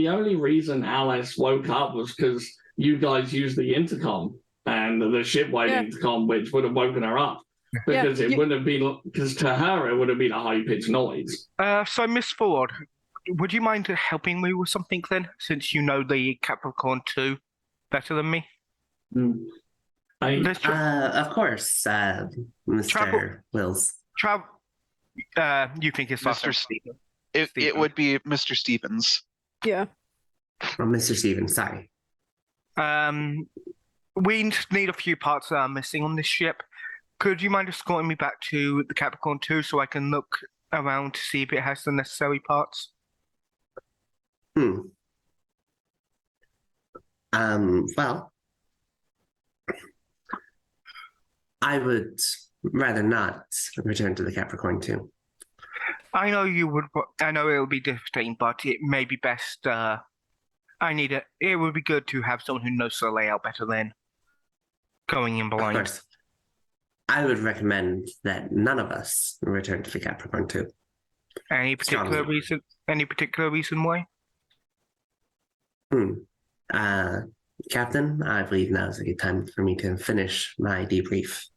only reason Alice woke up was because you guys used the intercom and the shipwide intercom, which would have woken her up. Because it wouldn't have been, because to her it would have been a high pitched noise. So Miss Ford, would you mind helping me with something then, since you know the Capricorn 2 better than me? Of course, Mr. Wills. You think it's faster? It would be Mr. Stevens. Yeah. Oh, Mr. Stevens, sorry. We need a few parts that are missing on this ship. Could you mind escorting me back to the Capricorn 2 so I can look around to see if it has the necessary parts? Well, I would rather not return to the Capricorn 2. I know you would. I know it will be difficult, but it may be best. It would be good to have someone who knows the layout better than going in blind. Of course. I would recommend that none of us return to the Capricorn 2. Any particular reason? Any particular reason why? Captain, I believe now is a good time for me to finish my debrief.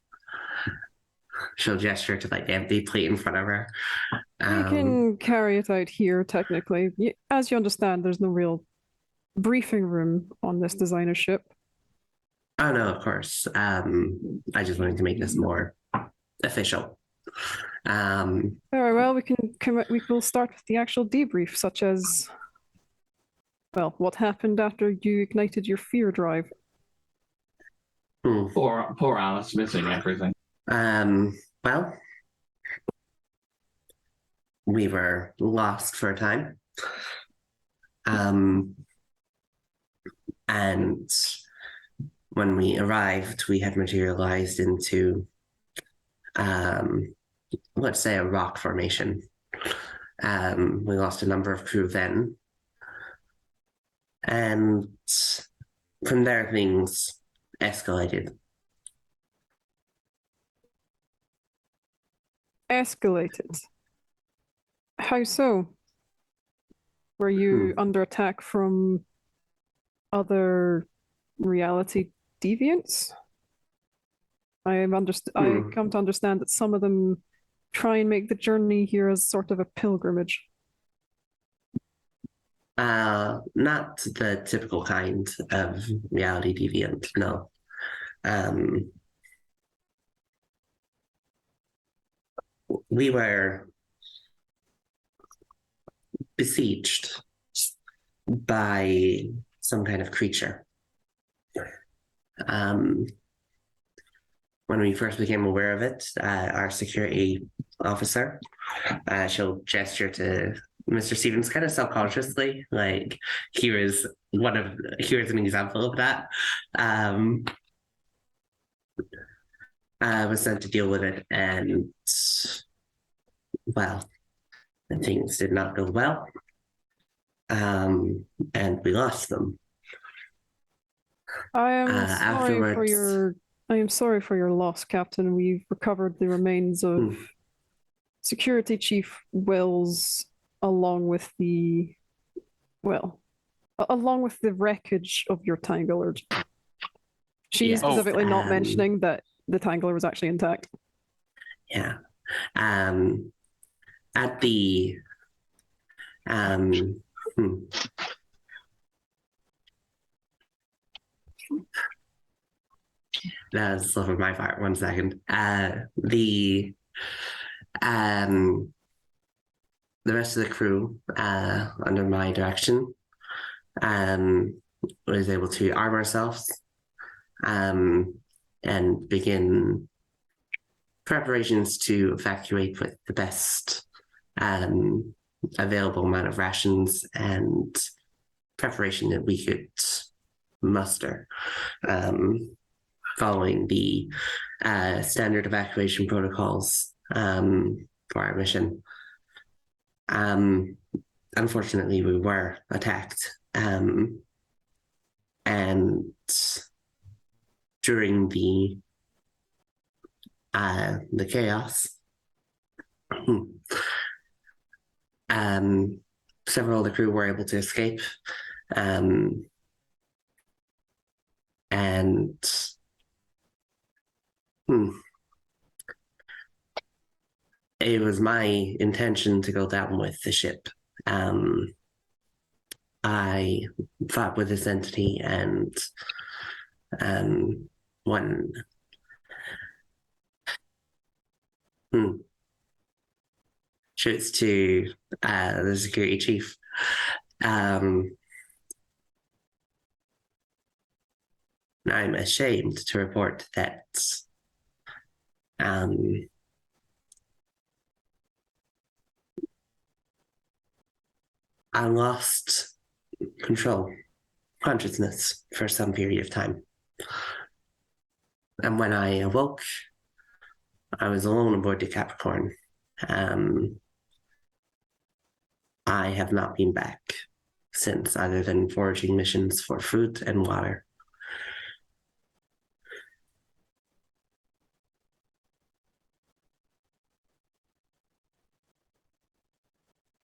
She'll gesture to like the empty plate in front of her. You can carry it out here, technically. As you understand, there's no real briefing room on this designer ship. Oh no, of course. I just wanted to make this more official. Very well. We will start with the actual debrief, such as, well, what happened after you ignited your fear drive. Poor Alice missing everything. Well, we were lost for a time. And when we arrived, we had materialized into, let's say, a rock formation. We lost a number of crew then. And from there, things escalated. Escalated? How so? Were you under attack from other reality deviants? I come to understand that some of them try and make the journey here as sort of a pilgrimage. Not the typical kind of reality deviant, no. We were besieged by some kind of creature. When we first became aware of it, our security officer, she'll gesture to Mr. Stevens kind of self-consciously, like here's an example of that. I was sent to deal with it, and well, things did not go well, and we lost them. I am sorry for your loss, Captain. We've recovered the remains of Security Chief Wills, along with the wreckage of your Tangler. She's specifically not mentioning that the Tangler was actually intact. Yeah. At the Um, hmm. That's over my part. 1 second. Um, the rest of the crew, under my direction, was able to arm ourselves, and begin preparations to evacuate with the best available amount of rations and preparation that we could muster, following the standard evacuation protocols for our mission. Unfortunately, we were attacked, and during the chaos, several of the crew were able to escape, and it was my intention to go down with the ship. I fought with this entity, and when shoots to the security chief. I'm ashamed to report that I lost consciousness for some period of time. And when I awoke, I was alone aboard the Capricorn. I have not been back since, other than foraging missions for food and water.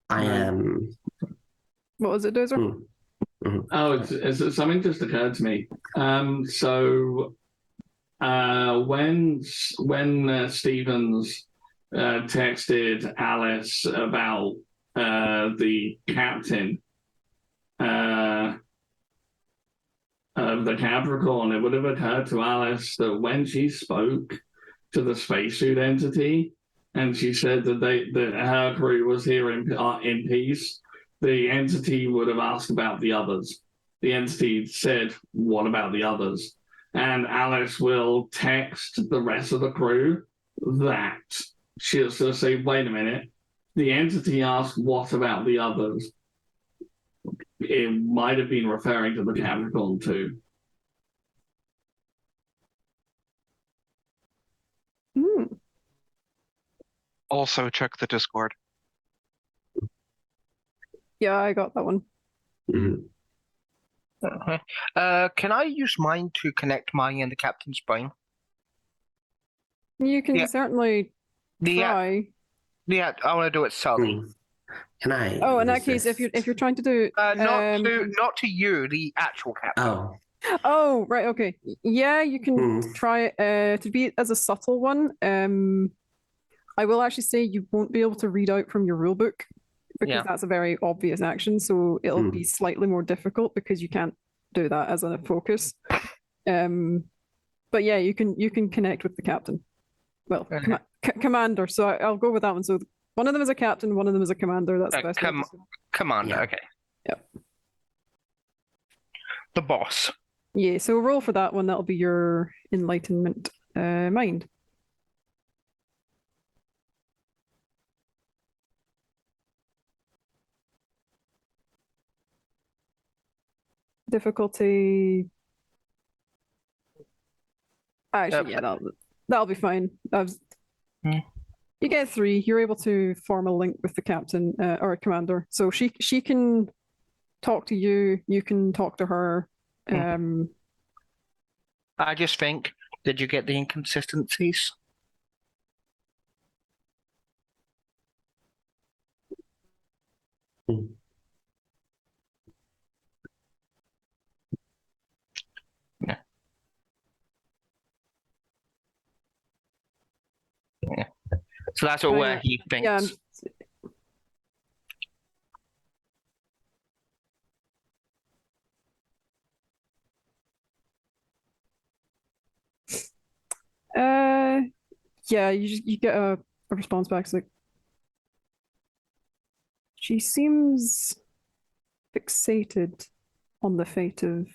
I am. What was it, Dozer? Oh, it's something just occurred to me. So when Stevens texted Alice about the captain of the Capricorn, it would have occurred to Alice that when she spoke to the spacesuit entity, and she said that her crew was here in peace, the entity would have asked about the others. The entity said, "What about the others?" And Alice will text the rest of the crew that she'll say, "Wait a minute." The entity asked, "What about the others?" It might have been referring to the Capricorn too. Also, check the Discord. Yeah, I got that one. Okay. Can I use mine to connect mine and the captain's brain? You can Yeah. certainly try. Yeah, I want to do it subtly. Can I? Oh, in that case, if you're trying to do Not to you, the actual captain. Oh. Oh, right, okay. Yeah, you can try to be as a subtle one. I will actually say you won't be able to read out from your rulebook because that's a very obvious action, so it'll be slightly more difficult because you can't do that as a focus. But yeah, you can connect with the captain. Well, commander. So I'll go with that one. So one of them is a captain, one of them is a commander. That's the best. Commander. Yeah. Okay. Yep. The boss. Yeah. So roll for that one. That'll be your enlightenment mind. Difficulty. Actually, yeah, that'll be fine. You get 3. You're able to form a link with the captain or commander, so she can talk to you. You can talk to her. I just think. Did you get the inconsistencies? Yeah. Yeah. So that's where he thinks. Yeah. Yeah, you get a response back. It's like, she seems fixated on the fate of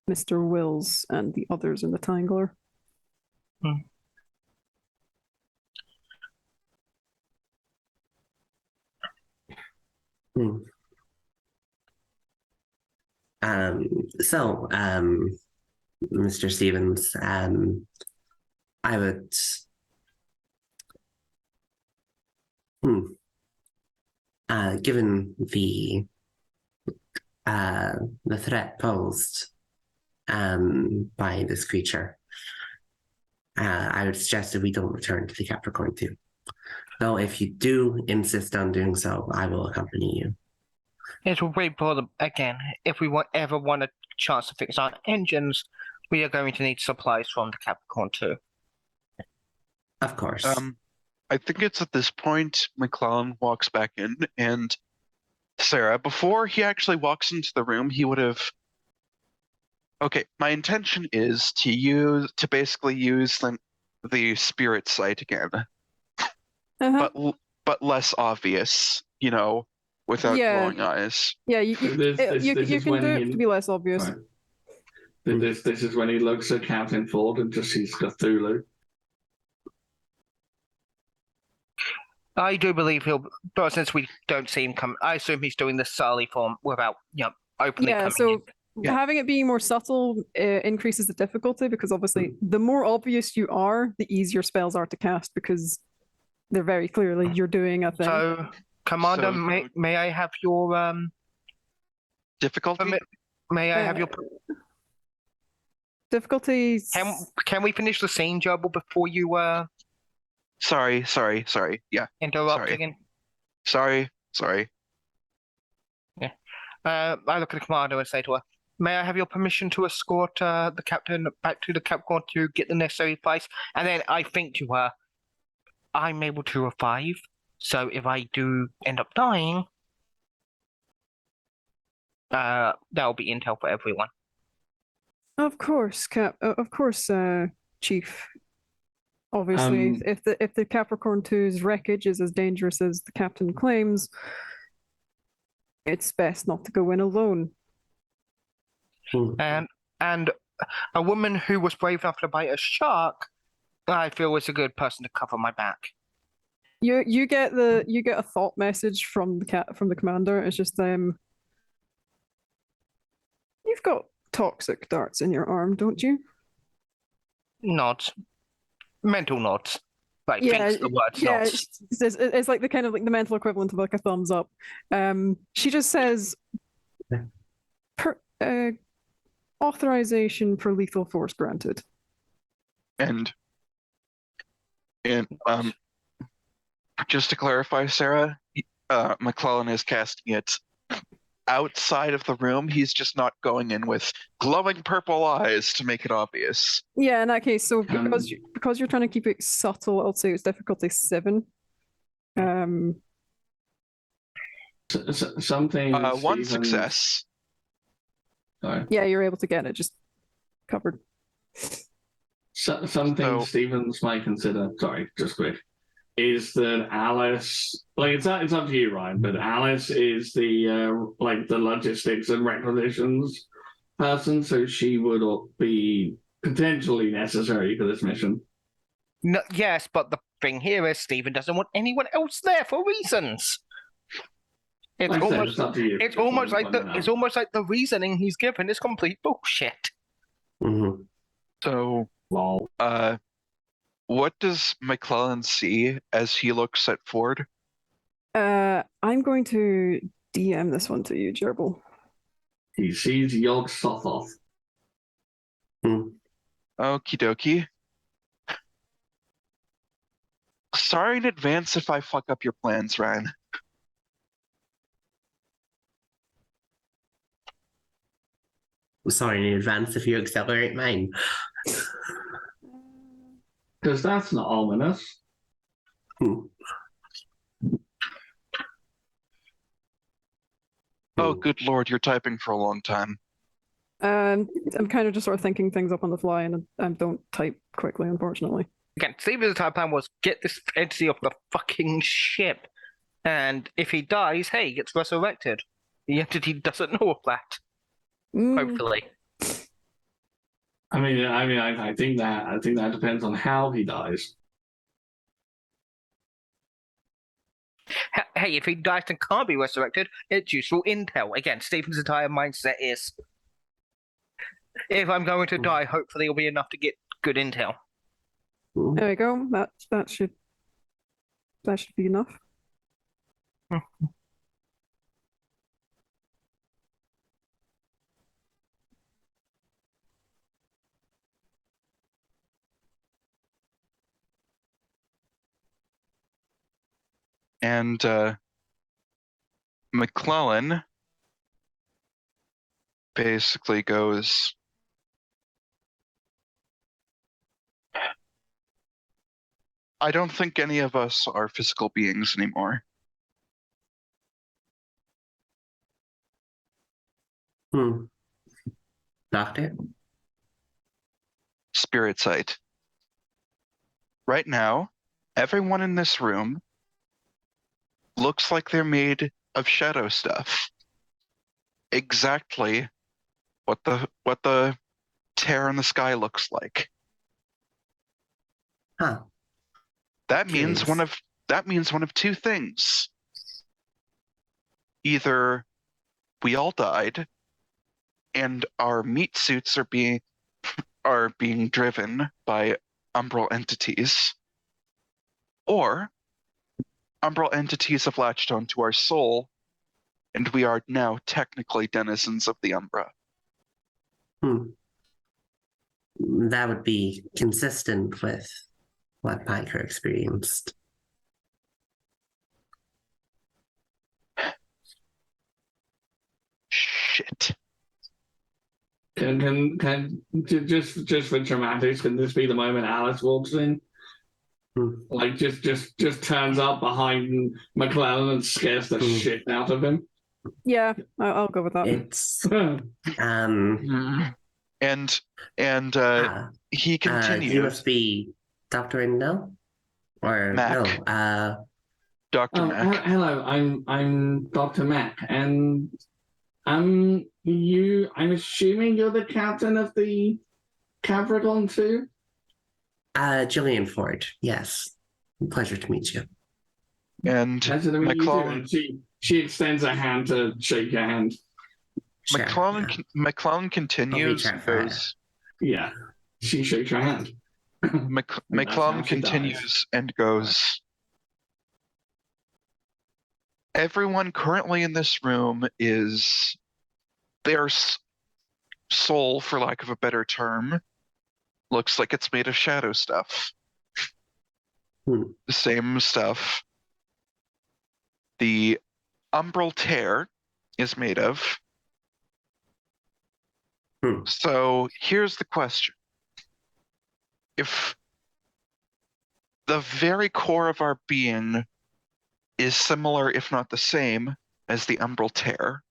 Mr. Wills and the others in the Tangler. Hmm. So, Mr. Stevens, I would. Given the threat posed by this creature, I would suggest that we don't return to the Capricorn 2. Though if you do insist on doing so, I will accompany you. It will wait for them again. If we ever want a chance to fix our engines, we are going to need supplies from the Capricorn too. Of course. I think it's at this point McClellan walks back in, and Sarah, before he actually walks into the room, he would have. Okay, my intention is to basically use the spirit sight again, but less obvious, without glowing eyes. Yeah, you So this can is do when it he- to be less obvious. Right. This is when he looks at Captain Ford and just sees Cthulhu. I do believe he'll, but since we don't see him come, I assume he's doing the Sally form without, openly Yeah, coming so in. Yeah. having it being more subtle increases the difficulty because obviously the more obvious you are, the easier spells are to cast because they're very clearly you're doing a thing. So, Commander, may I have your Difficulty? may I have your? Difficulties. Can we finish the scene, Jobble, before you Sorry. Yeah, interrupt Sorry. again? sorry. I look at the commander and say to her, "May I have your permission to escort the captain back to the Capricorn to get the necessary advice?" And then I think to her, "I'm able to revive, so if I do end up dying, that'll be intel for everyone." Of course, Chief. Obviously, if the Capricorn 2's wreckage is as dangerous as the captain claims, it's best not to go in alone. And a woman who was brave enough to bite a shark, I feel is a good person to cover my back. You get a thought message from the commander. It's just you've got toxic darts in your arm, don't you? Nods. Mental nods. Like Yeah, thinks the words yeah. nods. It's like the kind of like the mental equivalent of like a thumbs up. She just says, authorization for lethal force granted. And just to clarify, Sarah, McClellan is casting it outside of the room. He's just not going in with glowing purple eyes to make it obvious. Yeah, in that case, so because you're trying to keep it subtle, I'll say it's difficulty 7. Something. One Stevens- success. Sorry. Yeah, you're able to get it just covered. Something So- Stevens might consider. Sorry, just quick. Is that Alice? Like it's up to you, Ryan. But Alice is the the logistics and requisitions person, so she would be potentially necessary for this mission. No, yes, but the thing here is Stephen doesn't want anyone else there for reasons. It's Like I said, almost it's up to you. it's almost like the reasoning he's given is complete bullshit. Mhm. So, Lol. what does McClellan see as he looks at Ford? I'm going to DM this one to you, Gerbil. He sees Yog Sothoth. Okie dokie. Sorry in advance if I fuck up your plans, Ryan. Sorry in advance if you accelerate mine. Because that's not ominous. Oh, good lord, you're typing for a long time. I'm kind of just sort of thinking things up on the fly, and I don't type quickly, unfortunately. Again, Steven's entire plan was get this entity off the fucking ship. And if he dies, hey, he gets resurrected. The entity doesn't know of that. Mm, Hopefully. I think that depends on how he dies. Hey, if he dies and can't be resurrected, it's useful intel. Again, Stephen's entire mindset is, if I'm going to die, hopefully it'll be enough to get good intel. there we go. That should be enough. And McClellan basically goes, I don't think any of us are physical beings anymore. Doctor? Spirit sight. Right now, everyone in this room looks like they're made of shadow stuff. Exactly what the tear in the sky looks like. Huh. That means Curious. one of two things. Either we all died and our meat suits are being driven by umbral entities, or umbral entities have latched onto our soul and we are now technically denizens of the Umbra. That would be consistent with what Piker experienced. Shit. Can just for dramatics, can this be the moment Alice walks in? Like just turns up behind McClellan and scares the shit out of him. Yeah, I'll go with that. It's And he continues. you must be Dr. Indel? Or Mac. no, Dr. Mac. Hello, I'm Dr. Mac, and I'm assuming you're the captain of the Capricorn too? Jillian Ford, yes. Pleasure to meet you. And Pleasure to meet you too. McClellan, And she extends a hand to shake your hand. Sure, McClellan, yeah. McClellan continues out and for goes. Yeah, she shakes your hand. McClellan how she continues and goes. Everyone currently in this room is their soul, for lack of a better term, looks like it's made of shadow stuff. The same stuff the umbral tear is made of. So here's the question. If the very core of our being is similar, if not the same, as the umbral tear,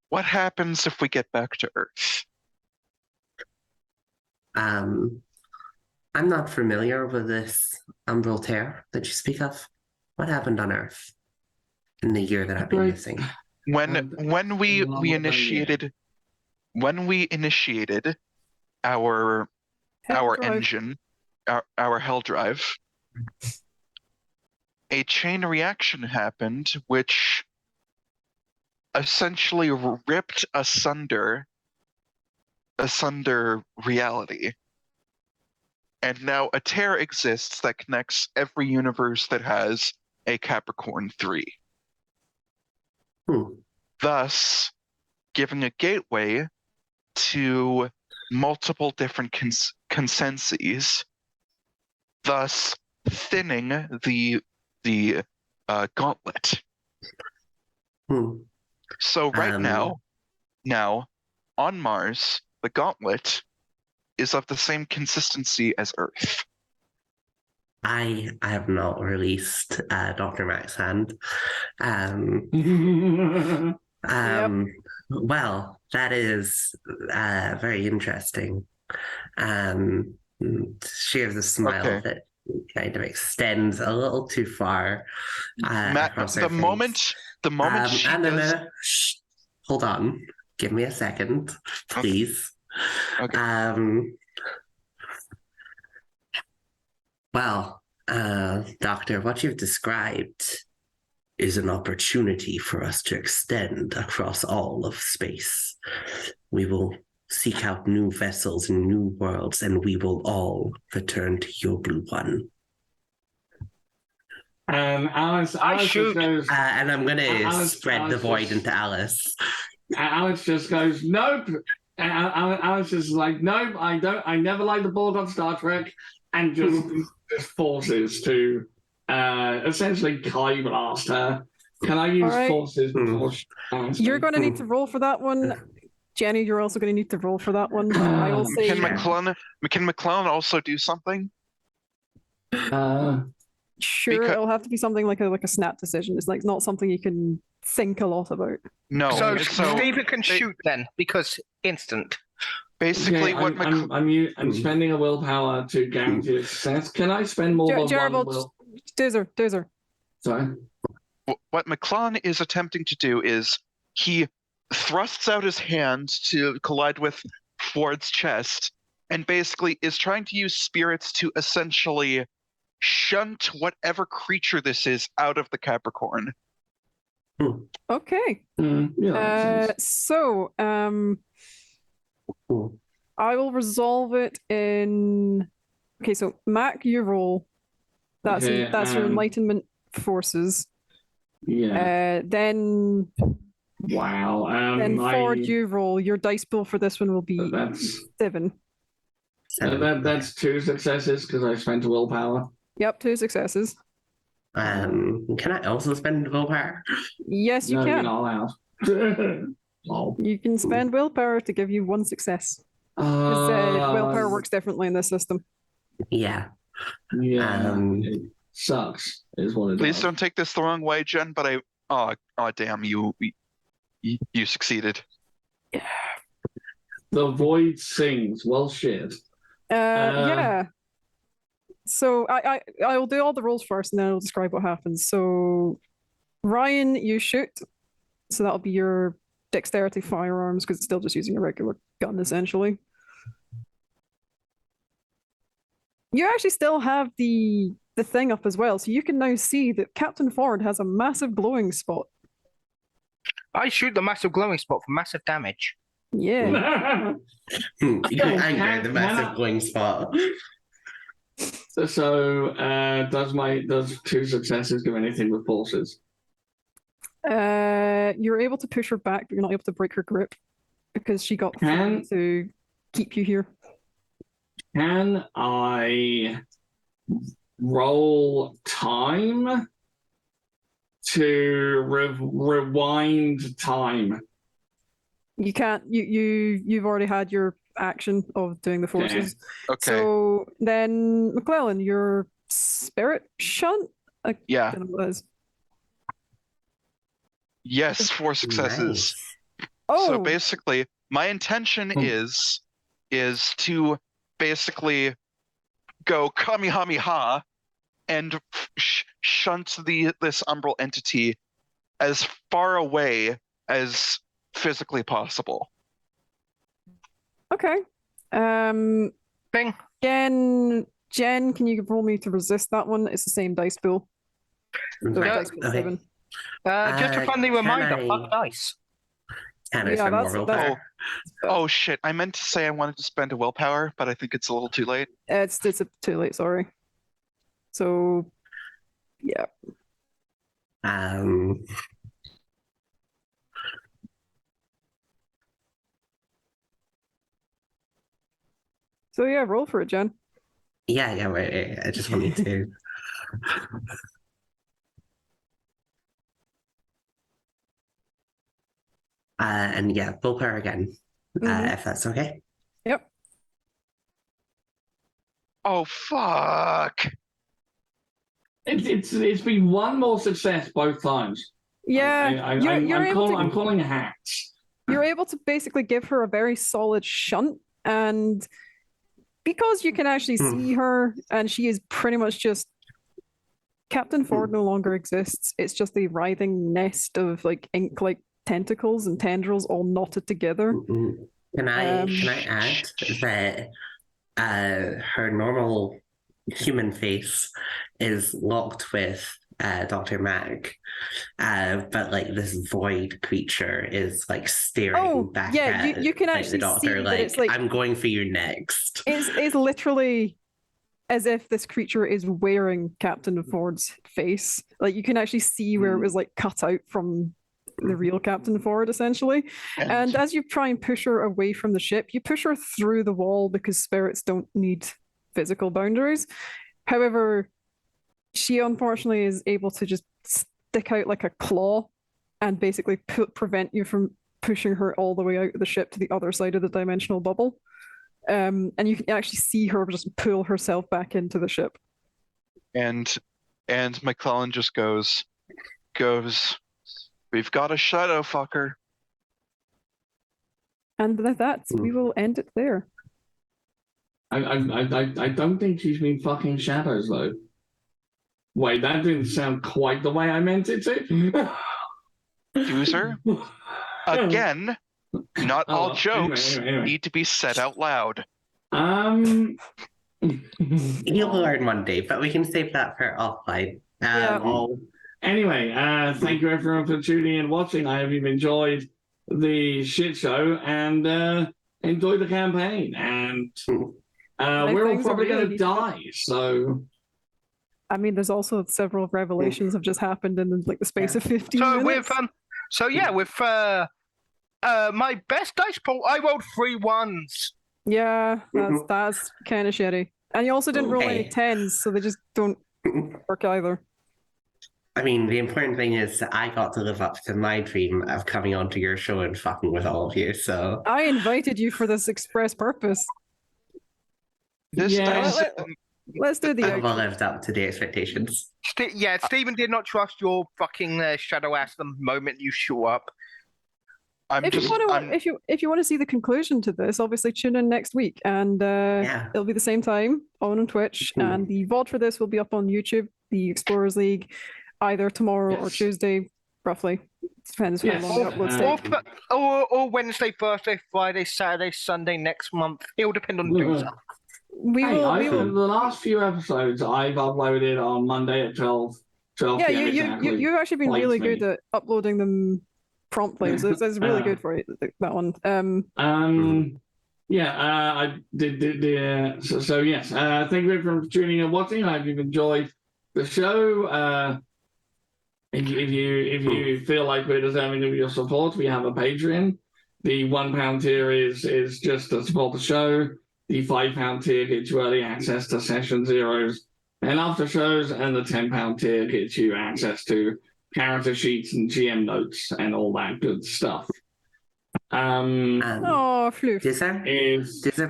what happens if we get back to Earth? I'm not familiar with this umbral tear that you speak of. What happened on Earth in the year that I've been missing? When we initiated our engine, our hell drive, a chain reaction happened which essentially ripped asunder reality. And now a tear exists that connects every universe that has a Capricorn 3. Thus, giving a gateway to multiple different consensus, thus thinning the gauntlet. So right now, on Mars, the gauntlet is of the same consistency as Earth. I have not released Dr. Mac's hand. Well, that is very interesting. She gives a smile Okay. that kind of extends a little too far across her the face. moment she and then, does. shh, hold on. Give me a second, please. Okay. Well, Doctor, what you've described is an opportunity for us to extend across all of space. We will seek out new vessels and new worlds, and we will all return to your blue one. Alice just shoot. goes. And I'm going to Alice- spread the Alice void just- into Alice. Alex just goes, nope. Alex is like, nope, I don't. I never liked the board on Star Trek, and just forces to essentially Kai blast her. Can I use Alright. forces before she You're going to need to roll for that one. Jenny, you're also going to need to roll for that one. I will say. Can Sure. McClellan also do something? Sure, Because- it'll have to be something like a snap decision. It's like not something you can think a lot about. No. So So Stephen can they- shoot then, because instant. basically, Okay, what I'm spending a willpower to guarantee a success. Can I spend more than Jared, one will? Dozer. Sorry. what McClellan is attempting to do is he thrusts out his hand to collide with Ford's chest, and basically is trying to use spirits to essentially shunt whatever creature this is out of the Capricorn. Okay. Yeah, that makes sense. So, I will resolve it in. Okay, so Mac, you roll. That's Okay, your enlightenment forces. Yeah. Then Wow. Ford, you roll. Your dice pool for this one will be That's 7. that's 2 successes because I spent willpower. Yep, 2 successes. Can I also spend willpower? Yes, you No, you're can. not allowed. Lol. You can spend willpower to give you 1 success. Because willpower works differently in this system. Yeah. Yeah, it sucks. Is what it Please does. don't take this the wrong way, Jen. But oh damn, you succeeded. The void sings. Well, shit. Yeah. So I will do all the rolls first, and then I'll describe what happens. So Ryan, you shoot. So that'll be your dexterity firearms because it's still just using a regular gun essentially. You actually still have the thing up as well, so you can now see that Captain Ford has a massive glowing spot. I shoot the massive glowing spot for massive damage. Yeah. You Okay, anger the can massive I- glowing spot. So, does 2 successes do anything with forces? You're able to push her back, but you're not able to break her grip because she got Can- to keep you here. Can I roll time to rewind time? You can't. You've already had your action of doing the forces. Okay. So then, McClellan, your spirit shunt. I Yeah. don't know what that is. Yes, 4 successes. Nice. Oh, So basically, my intention is to basically go Kamehameha and shunt this umbral entity as far away as physically possible. okay. Bing. Jen, can you roll me to resist that one? It's the same dice pool. So Right. dice pool Okay. 7. Just a friendly can reminder, I- fuck dice. Can I Yeah, spend more that's- willpower? Oh shit! I meant to say I wanted to spend a willpower, but I think it's a little too late. It's too late. Sorry. So, yeah. Um, So yeah, roll for it, Jen. yeah, wait, I just wanted to. And yeah, willpower again, Mhm. if that's okay. Yep. Oh fuck! It's been 1 more success both times. Yeah, you're able to I'm calling hacks. you're able to basically give her a very solid shunt, and because you can actually see her, and she is pretty much just Captain Ford no longer exists. It's just a writhing nest of like ink-like tentacles and tendrils all knotted together. Can I add that her normal human face is locked with Dr. Mac, but like this void creature is like staring back at you can like, actually the doctor, see that like, it's like I'm going for you next. it's literally as if this creature is wearing Captain Ford's face. Like you can actually see where it was like cut out from the real Captain Ford, essentially. And as you try and push her away from the ship, you push her through the wall because spirits don't need physical boundaries. However, she unfortunately is able to just stick out like a claw and basically prevent you from pushing her all the way out of the ship to the other side of the dimensional bubble. And you can actually see her just pull herself back into the ship. And McClellan just goes, we've got a shadow fucker. And with that, we will end it there. I don't think she's been fucking shadows though. Wait, that didn't sound quite the way I meant it to. User, again, not all jokes anyway. need to be said out loud. You'll learn one day, but we can save that for offline. Anyway, thank you everyone for tuning in and watching. I hope you've enjoyed the shit show and enjoyed the campaign. And we're all probably going to die, so... I mean, there's also several revelations have just happened in like the space of 15 minutes. With my best dice pool, I rolled 3 1s. Yeah, that's kind of shitty. And you also didn't roll any 10s, so they just don't work either. I mean, the important thing is that I got to live up to my dream of coming onto your show and fucking with all of you, so... I invited you for this express purpose. Let's do the I've lived up to the expectations. Stephen did not trust your fucking shadow ass the moment you show up. If you want to see the conclusion to this, obviously tune in next week, and it'll be the same time on Twitch, and the VOD for this will be up on YouTube, the Explorers League, either tomorrow or Tuesday, roughly. Depends how long the uploads take. Or Wednesday, Thursday, Friday, Saturday, Sunday next month. It will depend on doing stuff. The last few episodes I've uploaded on Monday at 12 yeah, exactly. you've actually been really good at uploading them promptly. So it's really good for you, that one. I did. So yes. Thank you for tuning in and watching. I hope you've enjoyed the show. If you feel like we're deserving of your support, we have a Patreon. The £1 tier is just to support the show. The £5 tier gets you early access to session zeros and after shows, and the £10 tier gets you access to character sheets and GM notes and all that good stuff. Floof.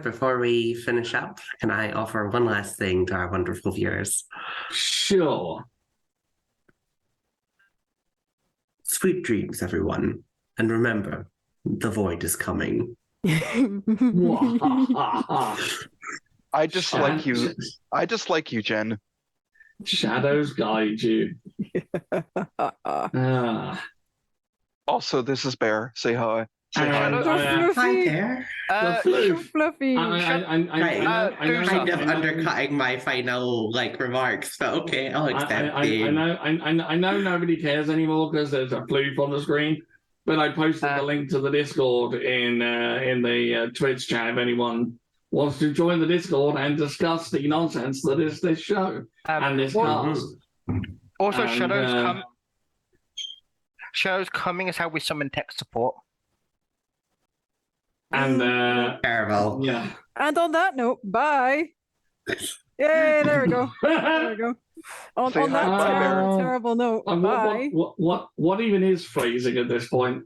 Before we finish up, can I offer one last thing to our wonderful viewers? Sure. Sweet dreams, everyone. And remember, the void is coming. I just like you, Jen. Shadows guide you. Also, this is Bear. Say hi. Say hi. Hi there. Fluffy. Kind of undercutting my final remarks, but okay, I'll accept. I know nobody cares anymore because there's a floof on the screen. But I posted the link to the Discord in the Twitch chat if anyone wants to join the Discord and discuss the nonsense that is this show and this cast. Also, Shadows coming is how we summon tech support. And terrible. Yeah. And on that note, bye. Yay! There we go. There we go. On that terrible note, bye. What even is phrasing at this point?